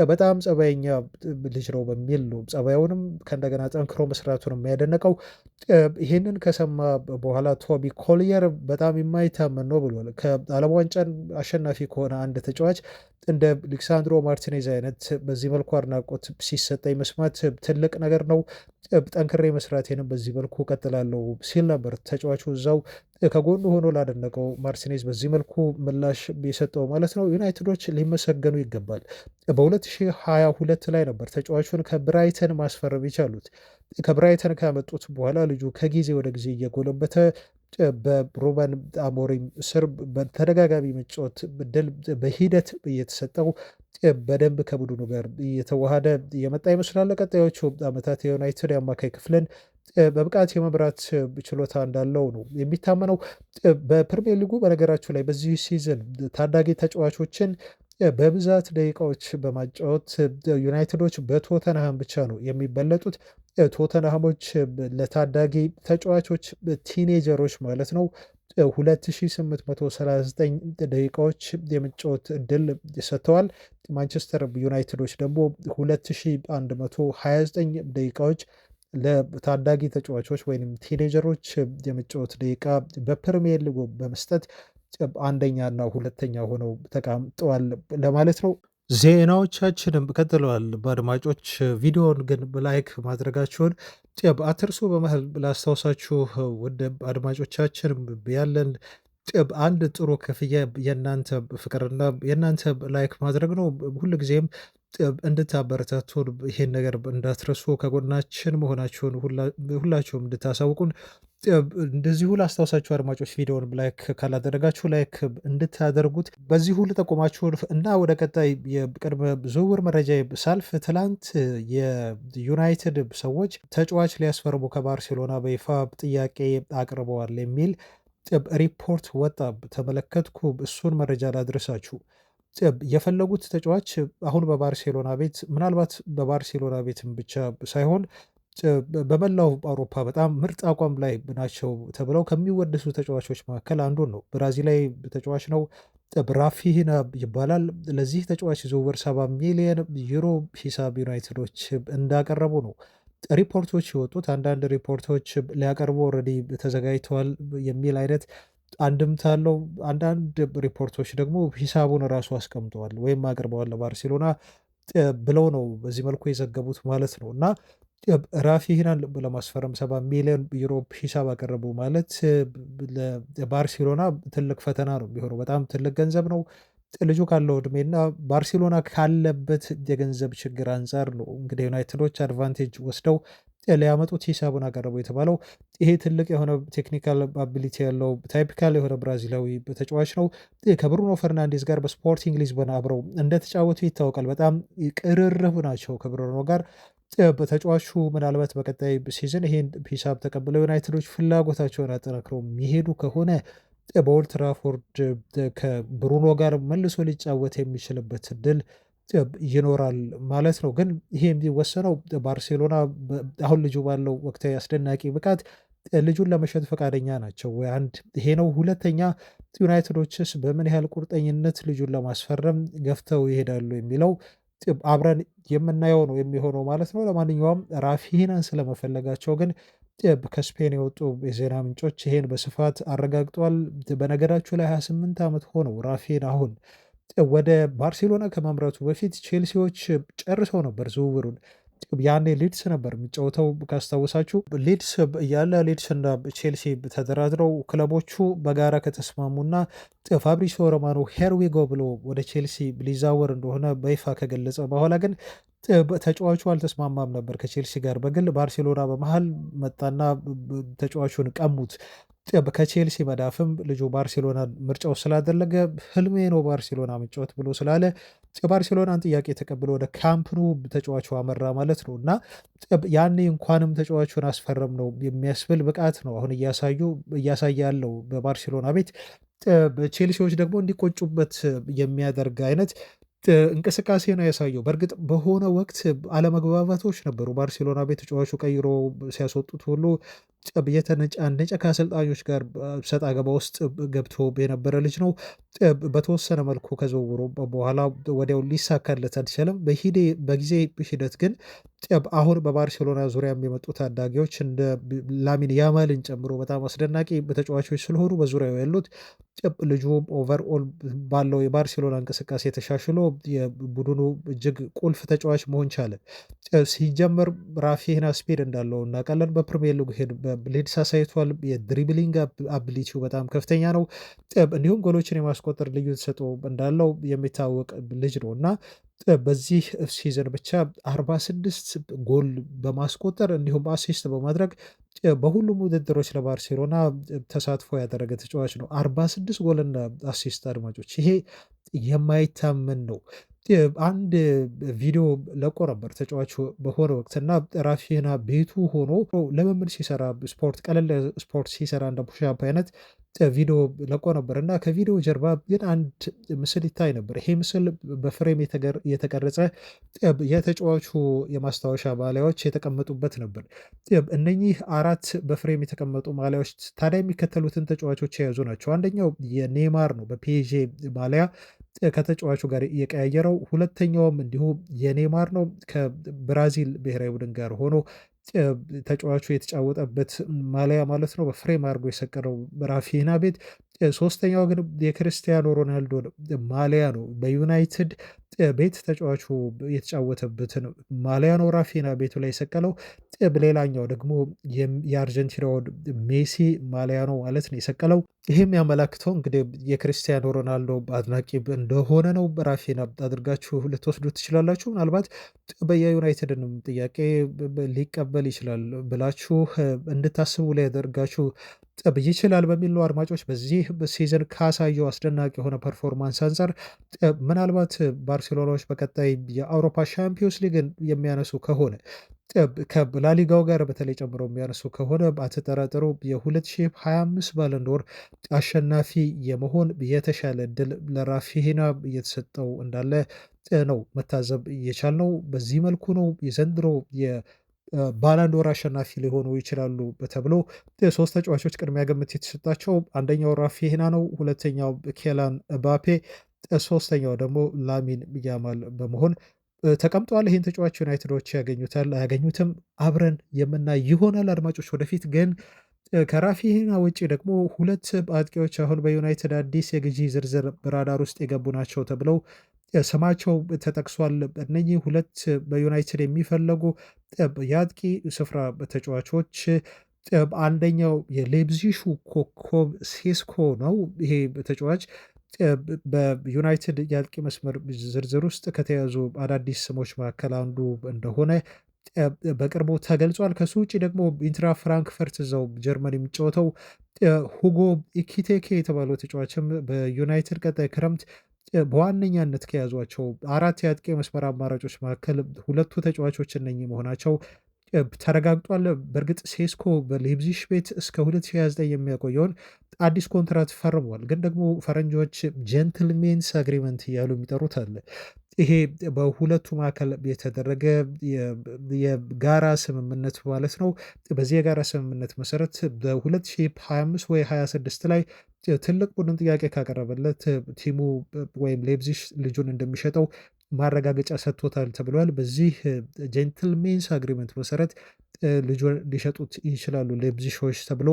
በጣም ጸባየኛ ልጅ ነው በሚል ነው ጸባዩንም ከእንደገና ጠንክሮ መስራቱን የሚያደነቀው። ይህንን ከሰማ በኋላ ቶቢ ኮሊየር በጣም የማይታመን ነው ብሏል። ከዓለም ዋንጫን አሸናፊ ከሆነ አንድ ተጫዋች እንደ ሊክሳንድሮ ማርቲኔዝ አይነት በዚህ መልኩ አድናቆት ሲሰጠኝ መስማት ትልቅ ነገር ነው። ጠንክሬ መስራቴንም በዚህ መልኩ ቀጥላለሁ ሲል ነበር ተጫዋቹ እዛው ከጎኑ ሆኖ ላደነቀው ማርቲኔዝ በዚህ መልኩ ምላሽ የሰጠው ማለት ነው። ዩናይትዶች ሊመሰገኑ ይገባል። በ2022 ላይ ነበር ተጫዋቹን ከብራይተን ማስፈረም የቻሉት። ከብራይተን ካመጡት በኋላ ልጁ ከጊዜ ወደ ጊዜ እየጎለበተ በሩበን አሞሪም ስር በተደጋጋሚ መጫወት ድል በሂደት እየተሰጠው በደንብ ከቡድኑ ጋር እየተዋሃደ የመጣ ይመስላል። ለቀጣዮቹ ዓመታት የዩናይትድ የአማካይ ክፍልን በብቃት የመምራት ችሎታ እንዳለው ነው የሚታመነው። በፕሪሚየር ሊጉ በነገራችሁ ላይ በዚህ ሲዝን ታዳጊ ተጫዋቾችን በብዛት ደቂቃዎች በማጫወት ዩናይትዶች በቶተንሃም ብቻ ነው የሚበለጡት። ቶተንሃሞች ለታዳጊ ተጫዋቾች ቲኔጀሮች ማለት ነው 2839 ደቂቃዎች የመጫወት እድል ሰጥተዋል። ማንቸስተር ዩናይትዶች ደግሞ 2129 ደቂቃዎች ለታዳጊ ተጫዋቾች ወይም ቲኔጀሮች የመጫወት ደቂቃ በፕሪሚየር ሊጉ በመስጠት አንደኛና ሁለተኛ ሆነው ተቀምጠዋል ለማለት ነው። ዜናዎቻችንም ቀጥለዋል። በአድማጮች ቪዲዮውን ግን ላይክ ማድረጋችሁን አትርሱ። በመሀል ላስታውሳችሁ ውድ አድማጮቻችን ያለን አንድ ጥሩ ክፍያ የእናንተ ፍቅርና የእናንተ ላይክ ማድረግ ነው። ሁልጊዜም እንድታበረታቱን ይሄን ነገር እንዳትረሱ፣ ከጎናችን መሆናችሁን ሁላችሁም እንድታሳውቁን እንደዚሁ ላስታውሳችሁ አድማጮች ቪዲዮውን ላይክ ካላደረጋችሁ ላይክ እንድታደርጉት በዚሁ ልጠቁማችሁን እና ወደ ቀጣይ የቅድመ ዝውውር መረጃ ሳልፍ ትላንት የዩናይትድ ሰዎች ተጫዋች ሊያስፈርሙ ከባርሴሎና በይፋ ጥያቄ አቅርበዋል የሚል ሪፖርት ወጣ። ተመለከትኩ። እሱን መረጃ ላድረሳችሁ። የፈለጉት ተጫዋች አሁን በባርሴሎና ቤት ምናልባት በባርሴሎና ቤትም ብቻ ሳይሆን በመላው አውሮፓ በጣም ምርጥ አቋም ላይ ናቸው ተብለው ከሚወደሱ ተጫዋቾች መካከል አንዱን ነው። ብራዚላዊ ተጫዋች ነው። ራፊና ይባላል። ለዚህ ተጫዋች ዝውውር 70 ሚሊዮን ዩሮ ሂሳብ ዩናይትዶች እንዳቀረቡ ነው ሪፖርቶች የወጡት። አንዳንድ ሪፖርቶች ሊያቀርቡ ኦልሬዲ ተዘጋጅተዋል የሚል አይነት አንድምታ አለው። አንዳንድ ሪፖርቶች ደግሞ ሂሳቡን ራሱ አስቀምጠዋል ወይም አቅርበዋል ለባርሴሎና ብለው ነው በዚህ መልኩ የዘገቡት ማለት ነው። እና ራፊናን ለማስፈረም 70 ሚሊዮን ዩሮ ሂሳብ አቀረቡ ማለት ለባርሴሎና ትልቅ ፈተና ነው የሚሆነው። በጣም ትልቅ ገንዘብ ነው። ልጁ ካለው እድሜና ባርሴሎና ካለበት የገንዘብ ችግር አንጻር ነው እንግዲህ ዩናይትዶች አድቫንቴጅ ወስደው ሊያመጡት ሂሳቡን አቀረቡ የተባለው። ይሄ ትልቅ የሆነ ቴክኒካል አቢሊቲ ያለው ታይፒካል የሆነ ብራዚላዊ ተጫዋች ነው። ከብሩኖ ፈርናንዴዝ ጋር በስፖርቲንግ ሊዝበን አብረው እንደተጫወቱ ይታወቃል። በጣም ቅርርብ ናቸው ከብሩኖ ጋር። በተጫዋቹ ምናልባት በቀጣይ ሲዝን ይሄን ሂሳብ ተቀብለው ዩናይትዶች ፍላጎታቸውን አጠናክረው የሚሄዱ ከሆነ በኦልድ ትራፎርድ ከብሩኖ ጋር መልሶ ሊጫወት የሚችልበት እድል ይኖራል ማለት ነው። ግን ይሄ የሚወሰነው ባርሴሎና አሁን ልጁ ባለው ወቅታዊ አስደናቂ ብቃት ልጁን ለመሸጥ ፈቃደኛ ናቸው ወይ? አንድ ይሄ ነው። ሁለተኛ ዩናይትዶችስ በምን ያህል ቁርጠኝነት ልጁን ለማስፈረም ገፍተው ይሄዳሉ የሚለው አብረን የምናየው ነው የሚሆነው ማለት ነው። ለማንኛውም ራፊናን ስለመፈለጋቸው ግን ከስፔን የወጡ የዜና ምንጮች ይሄን በስፋት አረጋግጧል። በነገራችሁ ላይ 28 ዓመት ሆነው ራፊን አሁን ወደ ባርሴሎና ከማምራቱ በፊት ቼልሲዎች ጨርሰው ነበር ዝውውሩን። ያኔ ሊድስ ነበር የሚጫወተው ካስታወሳችሁ። ሊድስ እያለ ሊድስ እና ቼልሲ ተደራድረው ክለቦቹ በጋራ ከተስማሙና ፋብሪሲዮ ሮማኖ ሄርዊጎ ብሎ ወደ ቼልሲ ሊዛወር እንደሆነ በይፋ ከገለጸ በኋላ ግን ተጫዋቹ አልተስማማም ነበር ከቼልሲ ጋር። በግል ባርሴሎና በመሃል መጣና ተጫዋቹን ቀሙት። ከቼልሲ መዳፍም ልጁ ባርሴሎና ምርጫው ስላደረገ ህልሜ ነው ባርሴሎና መጫወት ብሎ ስላለ የባርሴሎናን ጥያቄ ተቀብሎ ወደ ካምፕኑ ተጫዋቹ አመራ ማለት ነው። እና ያኔ እንኳንም ተጫዋቹን አስፈረም ነው የሚያስብል ብቃት ነው አሁን እያሳየ ያለው በባርሴሎና ቤት። ቼልሲዎች ደግሞ እንዲቆጩበት የሚያደርግ አይነት እንቅስቃሴ ነው ያሳየው። በእርግጥ በሆነ ወቅት አለመግባባቶች ነበሩ። ባርሴሎና ቤት ተጫዋቹ ቀይሮ ሲያስወጡት ሁሉ የተነጫነጨ ከአሰልጣኞች ጋር ሰጣ ገባ ውስጥ ገብቶ የነበረ ልጅ ነው። በተወሰነ መልኩ ከዝውውሩ በኋላ ወዲያው ሊሳካለት አልቻለም። በጊዜ ሂደት ግን አሁን በባርሴሎና ዙሪያ የሚመጡ ታዳጊዎች እንደ ላሚን ያማልን ጨምሮ በጣም አስደናቂ ተጫዋቾች ስለሆኑ በዙሪያው ያሉት ልጁ ኦቨርኦል ባለው የባርሴሎና እንቅስቃሴ ተሻሽሎ የቡድኑ እጅግ ቁልፍ ተጫዋች መሆን ቻለ። ሲጀመር ራፊና ስፒድ እንዳለው እናውቃለን። በፕሪሚየር ሊግ ሄድ በሊድስ አሳይቷል። የድሪብሊንግ አቢሊቲው በጣም ከፍተኛ ነው። እንዲሁም ጎሎችን የማስቆጠር ልዩ ተሰጥኦ እንዳለው የሚታወቅ ልጅ ነው እና በዚህ ሲዝን ብቻ 46 ጎል በማስቆጠር እንዲሁም አሲስት በማድረግ በሁሉም ውድድሮች ለባርሴሎና ተሳትፎ ያደረገ ተጫዋች ነው። 46 ጎልና አሲስት አድማጮች፣ ይሄ የማይታመን ነው። አንድ ቪዲዮ ለቆ ነበር ተጫዋቹ በሆነ ወቅት እና ራፊና ቤቱ ሆኖ ልምምድ ሲሰራ ስፖርት ቀለል ስፖርት ሲሰራ እንደ ፑሻፕ አይነት ቪዲዮ ለቆ ነበር እና ከቪዲዮ ጀርባ ግን አንድ ምስል ይታይ ነበር። ይሄ ምስል በፍሬም የተቀረጸ የተጫዋቹ የማስታወሻ ማሊያዎች የተቀመጡበት ነበር። እነኚህ አራት በፍሬም የተቀመጡ ማሊያዎች ታዲያ የሚከተሉትን ተጫዋቾች የያዙ ናቸው። አንደኛው የኔይማር ነው በፒኤስዤ ማሊያ ከተጫዋቹ ጋር የቀያየረው። ሁለተኛውም እንዲሁ የኔይማር ነው ከብራዚል ብሔራዊ ቡድን ጋር ሆኖ ተጫዋቹ የተጫወጠበት ማሊያ ማለት ነው። በፍሬም አድርጎ የሰቀለው ራፊና ቤት። ሶስተኛው ግን የክርስቲያኖ ሮናልዶ ማሊያ ነው። በዩናይትድ ቤት ተጫዋቹ የተጫወተበትን ማሊያ ነው ራፊና ቤቱ ላይ የሰቀለው። ሌላኛው ደግሞ የአርጀንቲናው ሜሲ ማሊያ ነው ማለት ነው የሰቀለው። ይህም ያመላክተው እንግዲህ የክርስቲያኖ ሮናልዶ አድናቂ እንደሆነ ነው። ራፊና አድርጋችሁ ልትወስዱ ትችላላችሁ። ምናልባት በየዩናይትድንም ጥያቄ ሊቀበል ይችላል ብላችሁ እንድታስቡ ሊያደርጋችሁ ይችላል በሚል ነው። አድማጮች በዚህ ሲዝን ካሳየው አስደናቂ የሆነ ፐርፎርማንስ አንጻር ምናልባት ባርሴሎናዎች በቀጣይ የአውሮፓ ሻምፒዮንስ ሊግን የሚያነሱ ከሆነ ከላሊጋው ጋር በተለይ ጨምረው የሚያነሱ ከሆነ አትጠራጠሩ የ2025 ባለንዶር አሸናፊ የመሆን የተሻለ እድል ለራፊና እየተሰጠው እንዳለ ነው መታዘብ እየቻልነው። በዚህ መልኩ ነው የዘንድሮ ባላንዶር አሸናፊ ሊሆኑ ይችላሉ ተብሎ ሶስት ተጫዋቾች ቅድሚያ ግምት የተሰጣቸው። አንደኛው ራፊና ነው፣ ሁለተኛው ኬላን ባፔ፣ ሶስተኛው ደግሞ ላሚን ያማል በመሆን ተቀምጠዋል። ይህን ተጫዋች ዩናይትዶች ያገኙታል አያገኙትም አብረን የምናይ ይሆናል። አድማጮች ወደፊት ግን ከራፊና ውጭ ደግሞ ሁለት አጥቂዎች አሁን በዩናይትድ አዲስ የግዢ ዝርዝር በራዳር ውስጥ የገቡ ናቸው ተብለው ስማቸው ተጠቅሷል። እነኚህ ሁለት በዩናይትድ የሚፈለጉ የአጥቂ ስፍራ ተጫዋቾች አንደኛው የሌብዚሹ ኮከብ ሴስኮ ነው። ይሄ ተጫዋች በዩናይትድ የአጥቂ መስመር ዝርዝር ውስጥ ከተያዙ አዳዲስ ስሞች መካከል አንዱ እንደሆነ በቅርቡ ተገልጿል። ከሱ ውጭ ደግሞ ኢንትራ ፍራንክፈርት እዛው ጀርመን የሚጫወተው ሁጎ ኢኪቴኬ የተባለው ተጫዋችም በዩናይትድ ቀጣይ ክረምት በዋነኛነት ከያዟቸው አራት የአጥቂ መስመር አማራጮች መካከል ሁለቱ ተጫዋቾች እነኚህ መሆናቸው ተረጋግጧል። በእርግጥ ሴስኮ በሌብዚሽ ቤት እስከ 2029 የሚያቆየውን አዲስ ኮንትራት ፈርሟል። ግን ደግሞ ፈረንጆች ጀንትልሜንስ አግሪመንት እያሉ የሚጠሩት አለ። ይሄ በሁለቱ መካከል የተደረገ የጋራ ስምምነት ማለት ነው። በዚህ የጋራ ስምምነት መሰረት በ2025 ወይ 26 ላይ ትልቅ ቡድን ጥያቄ ካቀረበለት ቲሙ ወይም ሌብዚሽ ልጁን እንደሚሸጠው ማረጋገጫ ሰጥቶታል ተብሏል። በዚህ ጀንትልሜንስ አግሪመንት መሰረት ልጁን ሊሸጡት ይችላሉ ሌipzigዎች ተብሎ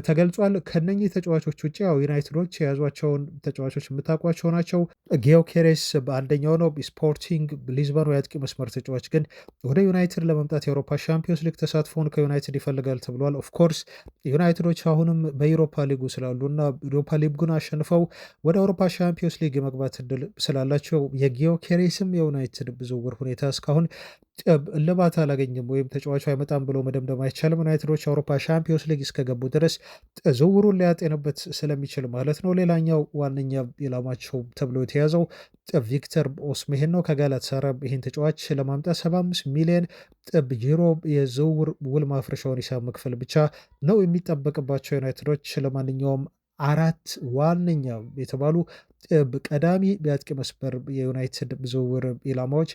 ተገልጿል። ከነኚህ ተጫዋቾች ውጪ ያው ዩናይትዶች የያዟቸውን ተጫዋቾች የምታውቋቸው ናቸው። ጊዮኬሬስ በአንደኛው ነው። ስፖርቲንግ ሊዝበኑ የአጥቂ መስመር ተጫዋች ግን ወደ ዩናይትድ ለመምጣት የአውሮፓ ሻምፒዮንስ ሊግ ተሳትፎውን ከዩናይትድ ይፈልጋል ተብሏል። ኦፍኮርስ ዩናይትዶች አሁንም በዩሮፓ ሊጉ ስላሉ እና ዩሮፓ ሊጉን አሸንፈው ወደ አውሮፓ ሻምፒዮንስ ሊግ የመግባት እድል ስላላቸው የጊዮኬሬስም የዩናይትድ ዝውውር ሁኔታ እስካሁን እልባት አላገኝም ወይም ተጫዋቹ አይመጣም ብሎ መደምደም አይቻልም። ዩናይትዶች አውሮፓ ሻምፒዮንስ ሊግ እስከገቡ ድረስ ዝውውሩን ሊያጤንበት ስለሚችል ማለት ነው። ሌላኛው ዋነኛ ኢላማቸው ተብሎ የተያዘው ቪክተር ኦስሜሄን ነው። ከጋላታሳራይ ይህን ተጫዋች ለማምጣት 75 ሚሊዮን ዩሮ የዝውውር ውል ማፍረሻውን ሂሳብ መክፈል ብቻ ነው የሚጠበቅባቸው ዩናይትዶች። ለማንኛውም አራት ዋነኛ የተባሉ ቀዳሚ የአጥቂ መስመር የዩናይትድ ዝውውር ኢላማዎች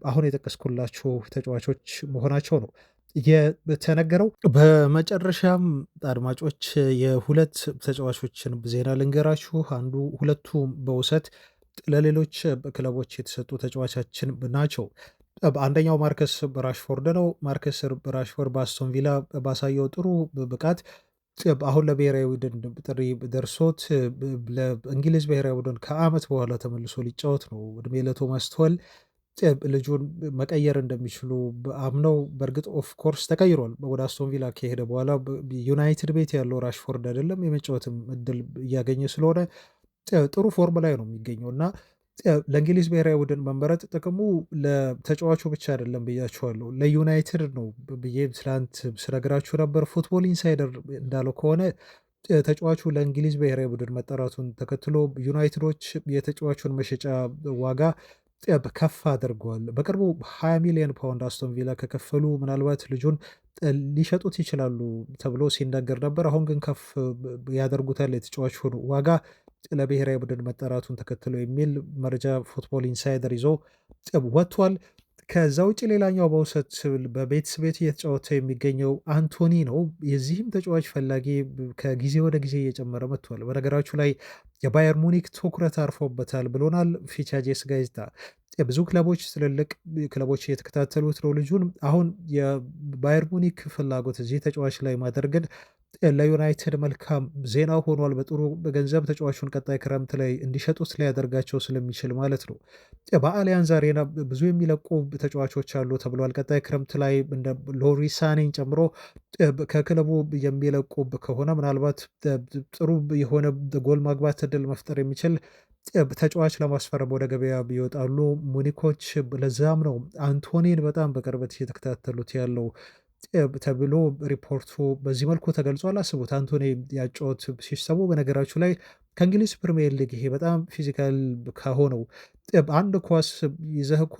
አሁን የጠቀስኩላችሁ ተጫዋቾች መሆናቸው ነው የተነገረው። በመጨረሻም አድማጮች የሁለት ተጫዋቾችን ዜና ልንገራችሁ። ሁለቱ በውሰት ለሌሎች ክለቦች የተሰጡ ተጫዋቻችን ናቸው። አንደኛው ማርከስ ራሽፎርድ ነው። ማርከስ ራሽፎርድ በአስቶን ቪላ ባሳየው ጥሩ ብቃት አሁን ለብሔራዊ ቡድን ጥሪ ደርሶት ለእንግሊዝ ብሔራዊ ቡድን ከዓመት በኋላ ተመልሶ ሊጫወት ነው። እድሜ ለቶማስ ቱኸል ልጁን መቀየር እንደሚችሉ አምነው በእርግጥ ኦፍ ኮርስ ተቀይሯል። ወደ አስቶን ቪላ ከሄደ በኋላ ዩናይትድ ቤት ያለው ራሽፎርድ አይደለም። የመጫወትም እድል እያገኘ ስለሆነ ጥሩ ፎርም ላይ ነው የሚገኘው እና ለእንግሊዝ ብሔራዊ ቡድን መመረጥ ጥቅሙ ለተጫዋቹ ብቻ አይደለም ብያችኋለሁ፣ ለዩናይትድ ነው ብዬ ትላንት ስነግራችሁ ነበር። ፉትቦል ኢንሳይደር እንዳለው ከሆነ ተጫዋቹ ለእንግሊዝ ብሔራዊ ቡድን መጠራቱን ተከትሎ ዩናይትዶች የተጫዋቹን መሸጫ ዋጋ ከፍ አድርገዋል። በቅርቡ 20 ሚሊዮን ፓውንድ አስቶን ቪላ ከከፈሉ ምናልባት ልጁን ሊሸጡት ይችላሉ ተብሎ ሲነገር ነበር። አሁን ግን ከፍ ያደርጉታል የተጫዋቹን ዋጋ ለብሔራዊ ቡድን መጠራቱን ተከትሎ የሚል መረጃ ፉትቦል ኢንሳይደር ይዞ ወጥቷል። ከዛ ውጭ ሌላኛው በውሰት በቤትስ ቤት እየተጫወተ የሚገኘው አንቶኒ ነው። የዚህም ተጫዋች ፈላጊ ከጊዜ ወደ ጊዜ እየጨመረ መጥቷል። በነገራችሁ ላይ የባየር ሙኒክ ትኩረት አርፎበታል ብሎናል ፊቻጄስ ጋዜጣ። ብዙ ክለቦች ትልልቅ ክለቦች እየተከታተሉት ነው ልጁን። አሁን የባየር ሙኒክ ፍላጎት እዚህ ተጫዋች ላይ ማድረግን ለዩናይትድ መልካም ዜና ሆኗል። በጥሩ ገንዘብ ተጫዋቹን ቀጣይ ክረምት ላይ እንዲሸጡት ሊያደርጋቸው ስለሚችል ማለት ነው። በአሊያንዝ አሬና ብዙ የሚለቁ ተጫዋቾች አሉ ተብሏል። ቀጣይ ክረምት ላይ እንደ ሎሪሳኔን ጨምሮ ከክለቡ የሚለቁ ከሆነ ምናልባት ጥሩ የሆነ ጎል ማግባት እድል መፍጠር የሚችል ተጫዋች ለማስፈረም ወደ ገበያ ይወጣሉ ሙኒኮች። ለዛም ነው አንቶኒን በጣም በቅርበት እየተከታተሉት ያለው ተብሎ ሪፖርቱ በዚህ መልኩ ተገልጿል። አስቡት አንቶኒ ያጫወት ሲስተሙ በነገራችሁ ላይ ከእንግሊዝ ፕሪሚየር ሊግ ይሄ በጣም ፊዚካል ከሆነው አንድ ኳስ ይዘህ እኮ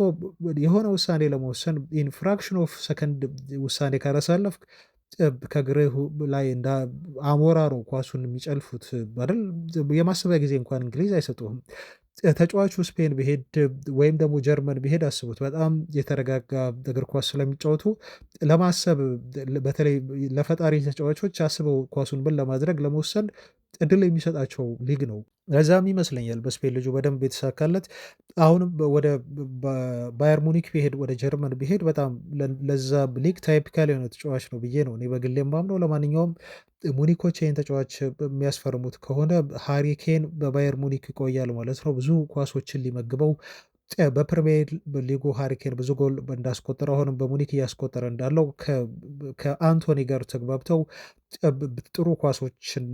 የሆነ ውሳኔ ለመወሰን ኢንፍራክሽን ኦፍ ሰከንድ ውሳኔ ካላሳለፍ ከእግርህ ላይ እንደ አሞራ ነው ኳሱን የሚጨልፉት አይደል? የማሰቢያ ጊዜ እንኳን እንግሊዝ አይሰጡህም። ተጫዋቹ ስፔን ቢሄድ ወይም ደግሞ ጀርመን ቢሄድ አስቡት፣ በጣም የተረጋጋ እግር ኳስ ስለሚጫወቱ ለማሰብ በተለይ ለፈጣሪ ተጫዋቾች አስበው ኳሱን ብል ለማድረግ ለመወሰን እድል የሚሰጣቸው ሊግ ነው። ለዛም ይመስለኛል በስፔን ልጁ በደንብ የተሳካለት። አሁንም ወደ ባየር ሙኒክ ቢሄድ ወደ ጀርመን ቢሄድ በጣም ለዛ ሊግ ታይፒካል የሆነ ተጫዋች ነው ብዬ ነው እኔ በግሌ የማምነው። ለማንኛውም ሙኒኮች ይህን ተጫዋች የሚያስፈርሙት ከሆነ ሃሪኬን በባየር ሙኒክ ይቆያል ማለት ነው። ብዙ ኳሶችን ሊመግበው በፕሪሚየር ሊጉ ሃሪኬን ብዙ ጎል እንዳስቆጠረ አሁንም በሙኒክ እያስቆጠረ እንዳለው ከአንቶኒ ጋር ተግባብተው ጥሩ ኳሶችን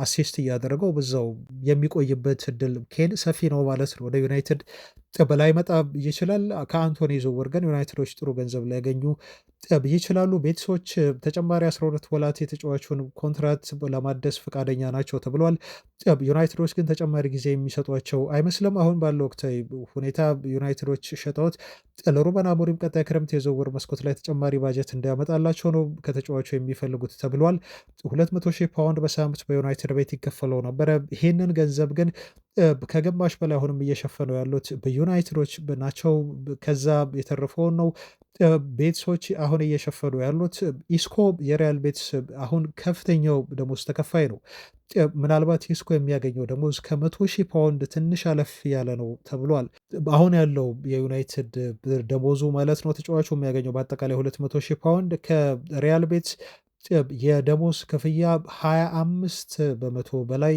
አሲስት እያደረገው በዛው የሚቆይበት እድል ኬን ሰፊ ነው ማለት ነው። ወደ ዩናይትድ በላይ መጣ ይችላል። ከአንቶኒ ዝውውር ግን ዩናይትዶች ጥሩ ገንዘብ ሊያገኙ ይችላሉ። ቤቲሶች ተጨማሪ 12 ወራት የተጫዋቹን ኮንትራት ለማደስ ፈቃደኛ ናቸው ተብሏል። ዩናይትዶች ግን ተጨማሪ ጊዜ የሚሰጧቸው አይመስልም። አሁን ባለው ወቅታዊ ሁኔታ ዩናይትዶች ሸጠውት ለሩበን አሞሪም ቀጣይ ክረምት የዝውውር መስኮት ላይ ተጨማሪ ባጀት እንዲያመጣላቸው ነው ከተጫዋቹ የሚፈልጉት ተብሏል። 200,000 ፓውንድ በሳምንት በዩናይትድ ቤት ይከፈለው ነበረ። ይህንን ገንዘብ ግን ከግማሽ በላይ አሁንም እየሸፈኑ ያሉት በዩናይትዶች ናቸው። ከዛ የተረፈውን ነው ቤትሶች አሁን እየሸፈኑ ያሉት። ኢስኮ የሪያል ቤትስ አሁን ከፍተኛው ደሞዝ ተከፋይ ነው። ምናልባት ኢስኮ የሚያገኘው ደሞዝ ከ100,000 ፓውንድ ትንሽ አለፍ ያለ ነው ተብሏል። አሁን ያለው የዩናይትድ ደሞዙ ማለት ነው ተጫዋቹ የሚያገኘው በአጠቃላይ 200,000 ፓውንድ ከሪያል ቤትስ የደሞዝ ክፍያ 25% በላይ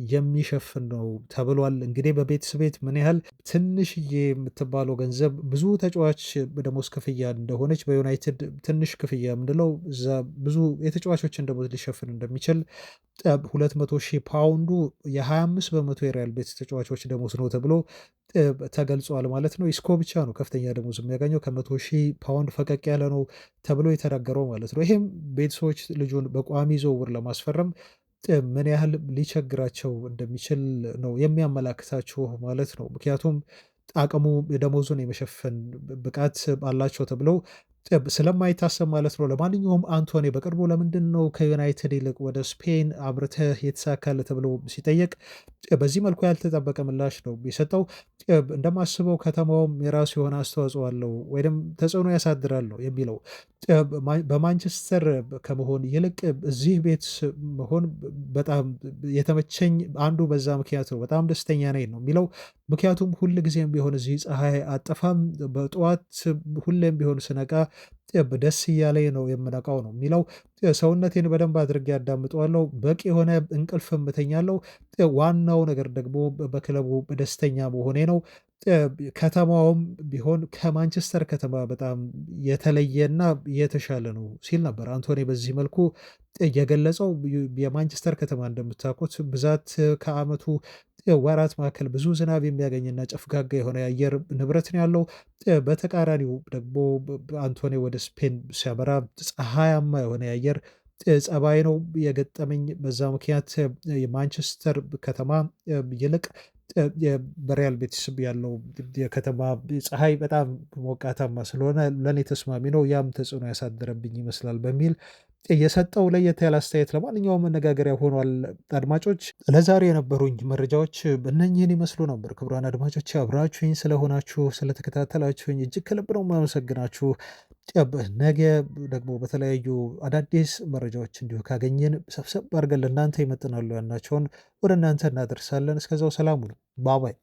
የሚሸፍን ነው ተብሏል። እንግዲህ በቤትስ ቤት ምን ያህል ትንሽዬ የምትባለው ገንዘብ ብዙ ተጫዋች በደሞዝ ክፍያ እንደሆነች በዩናይትድ ትንሽ ክፍያ የምንለው እዛ ብዙ የተጫዋቾችን ደሞዝ ሊሸፍን እንደሚችል 200,000 ፓውንዱ የ25% የሪያል ቤትስ ተጫዋቾች ደሞዝ ነው ተብሎ ተገልጿል ማለት ነው። ኢስኮ ብቻ ነው ከፍተኛ ደሞዝ የሚያገኘው ከ100,000 ፓውንድ ፈቀቅ ያለ ነው ተብሎ የተነገረው ማለት ነው። ይሄም ቤትሶች ልጁን በቋሚ ዝውውር ለማስፈረም ምን ያህል ሊቸግራቸው እንደሚችል ነው የሚያመላክታችሁ ማለት ነው። ምክንያቱም አቅሙ ደሞዙን የመሸፈን ብቃት አላቸው ተብለው ስለማይታሰብ ማለት ነው። ለማንኛውም አንቶኒ በቅርቡ ለምንድን ነው ከዩናይትድ ይልቅ ወደ ስፔን አምርተህ የተሳካልህ ተብሎ ሲጠየቅ በዚህ መልኩ ያልተጠበቀ ምላሽ ነው የሰጠው። እንደማስበው ከተማውም የራሱ የሆነ አስተዋጽኦ አለው ወይም ተጽዕኖ ያሳድራል ነው የሚለው። በማንቸስተር ከመሆን ይልቅ እዚህ ቤት መሆን በጣም የተመቸኝ አንዱ በዛ ምክንያት ነው። በጣም ደስተኛ ነኝ ነው የሚለው። ምክንያቱም ሁል ጊዜም ቢሆን እዚህ ፀሐይ አጠፋም። በጠዋት ሁሌም ቢሆን ስነቃ ደስ እያለኝ ነው የምነቃው ነው የሚለው። ሰውነቴን በደንብ አድርጌ አዳምጠዋለሁ። በቂ የሆነ እንቅልፍም እተኛለሁ። ዋናው ነገር ደግሞ በክለቡ ደስተኛ መሆኔ ነው። ከተማውም ቢሆን ከማንቸስተር ከተማ በጣም የተለየና የተሻለ ነው ሲል ነበር አንቶኒ በዚህ መልኩ የገለጸው። የማንቸስተር ከተማ እንደምታውቁት ብዛት ከዓመቱ ወራት መካከል ብዙ ዝናብ የሚያገኝና ጨፍጋጋ የሆነ የአየር ንብረት ነው ያለው። በተቃራኒው ደግሞ አንቶኒ ወደ ስፔን ሲያበራ ፀሐያማ የሆነ የአየር ጸባይ ነው የገጠመኝ። በዛ ምክንያት የማንቸስተር ከተማ ይልቅ በሪያል ቤቲስ ያለው የከተማ ፀሐይ በጣም ሞቃታማ ስለሆነ ለእኔ ተስማሚ ነው፣ ያም ተጽዕኖ ያሳደረብኝ ይመስላል በሚል የሰጠው ለየት ያለ አስተያየት ለማንኛውም መነጋገሪያ ሆኗል። አድማጮች ለዛሬ የነበሩኝ መረጃዎች እነኚህን ይመስሉ ነበር። ክቡራን አድማጮች አብራችሁኝ ስለሆናችሁ ስለተከታተላችሁኝ እጅግ ከልብ ነው የማመሰግናችሁ። ነገ ደግሞ በተለያዩ አዳዲስ መረጃዎች እንዲሁ ካገኘን ሰብሰብ አድርገን ለእናንተ ይመጥናሉ ያልናቸውን ወደ እናንተ እናደርሳለን። እስከዛው ሰላም ሁኑ። ባባይ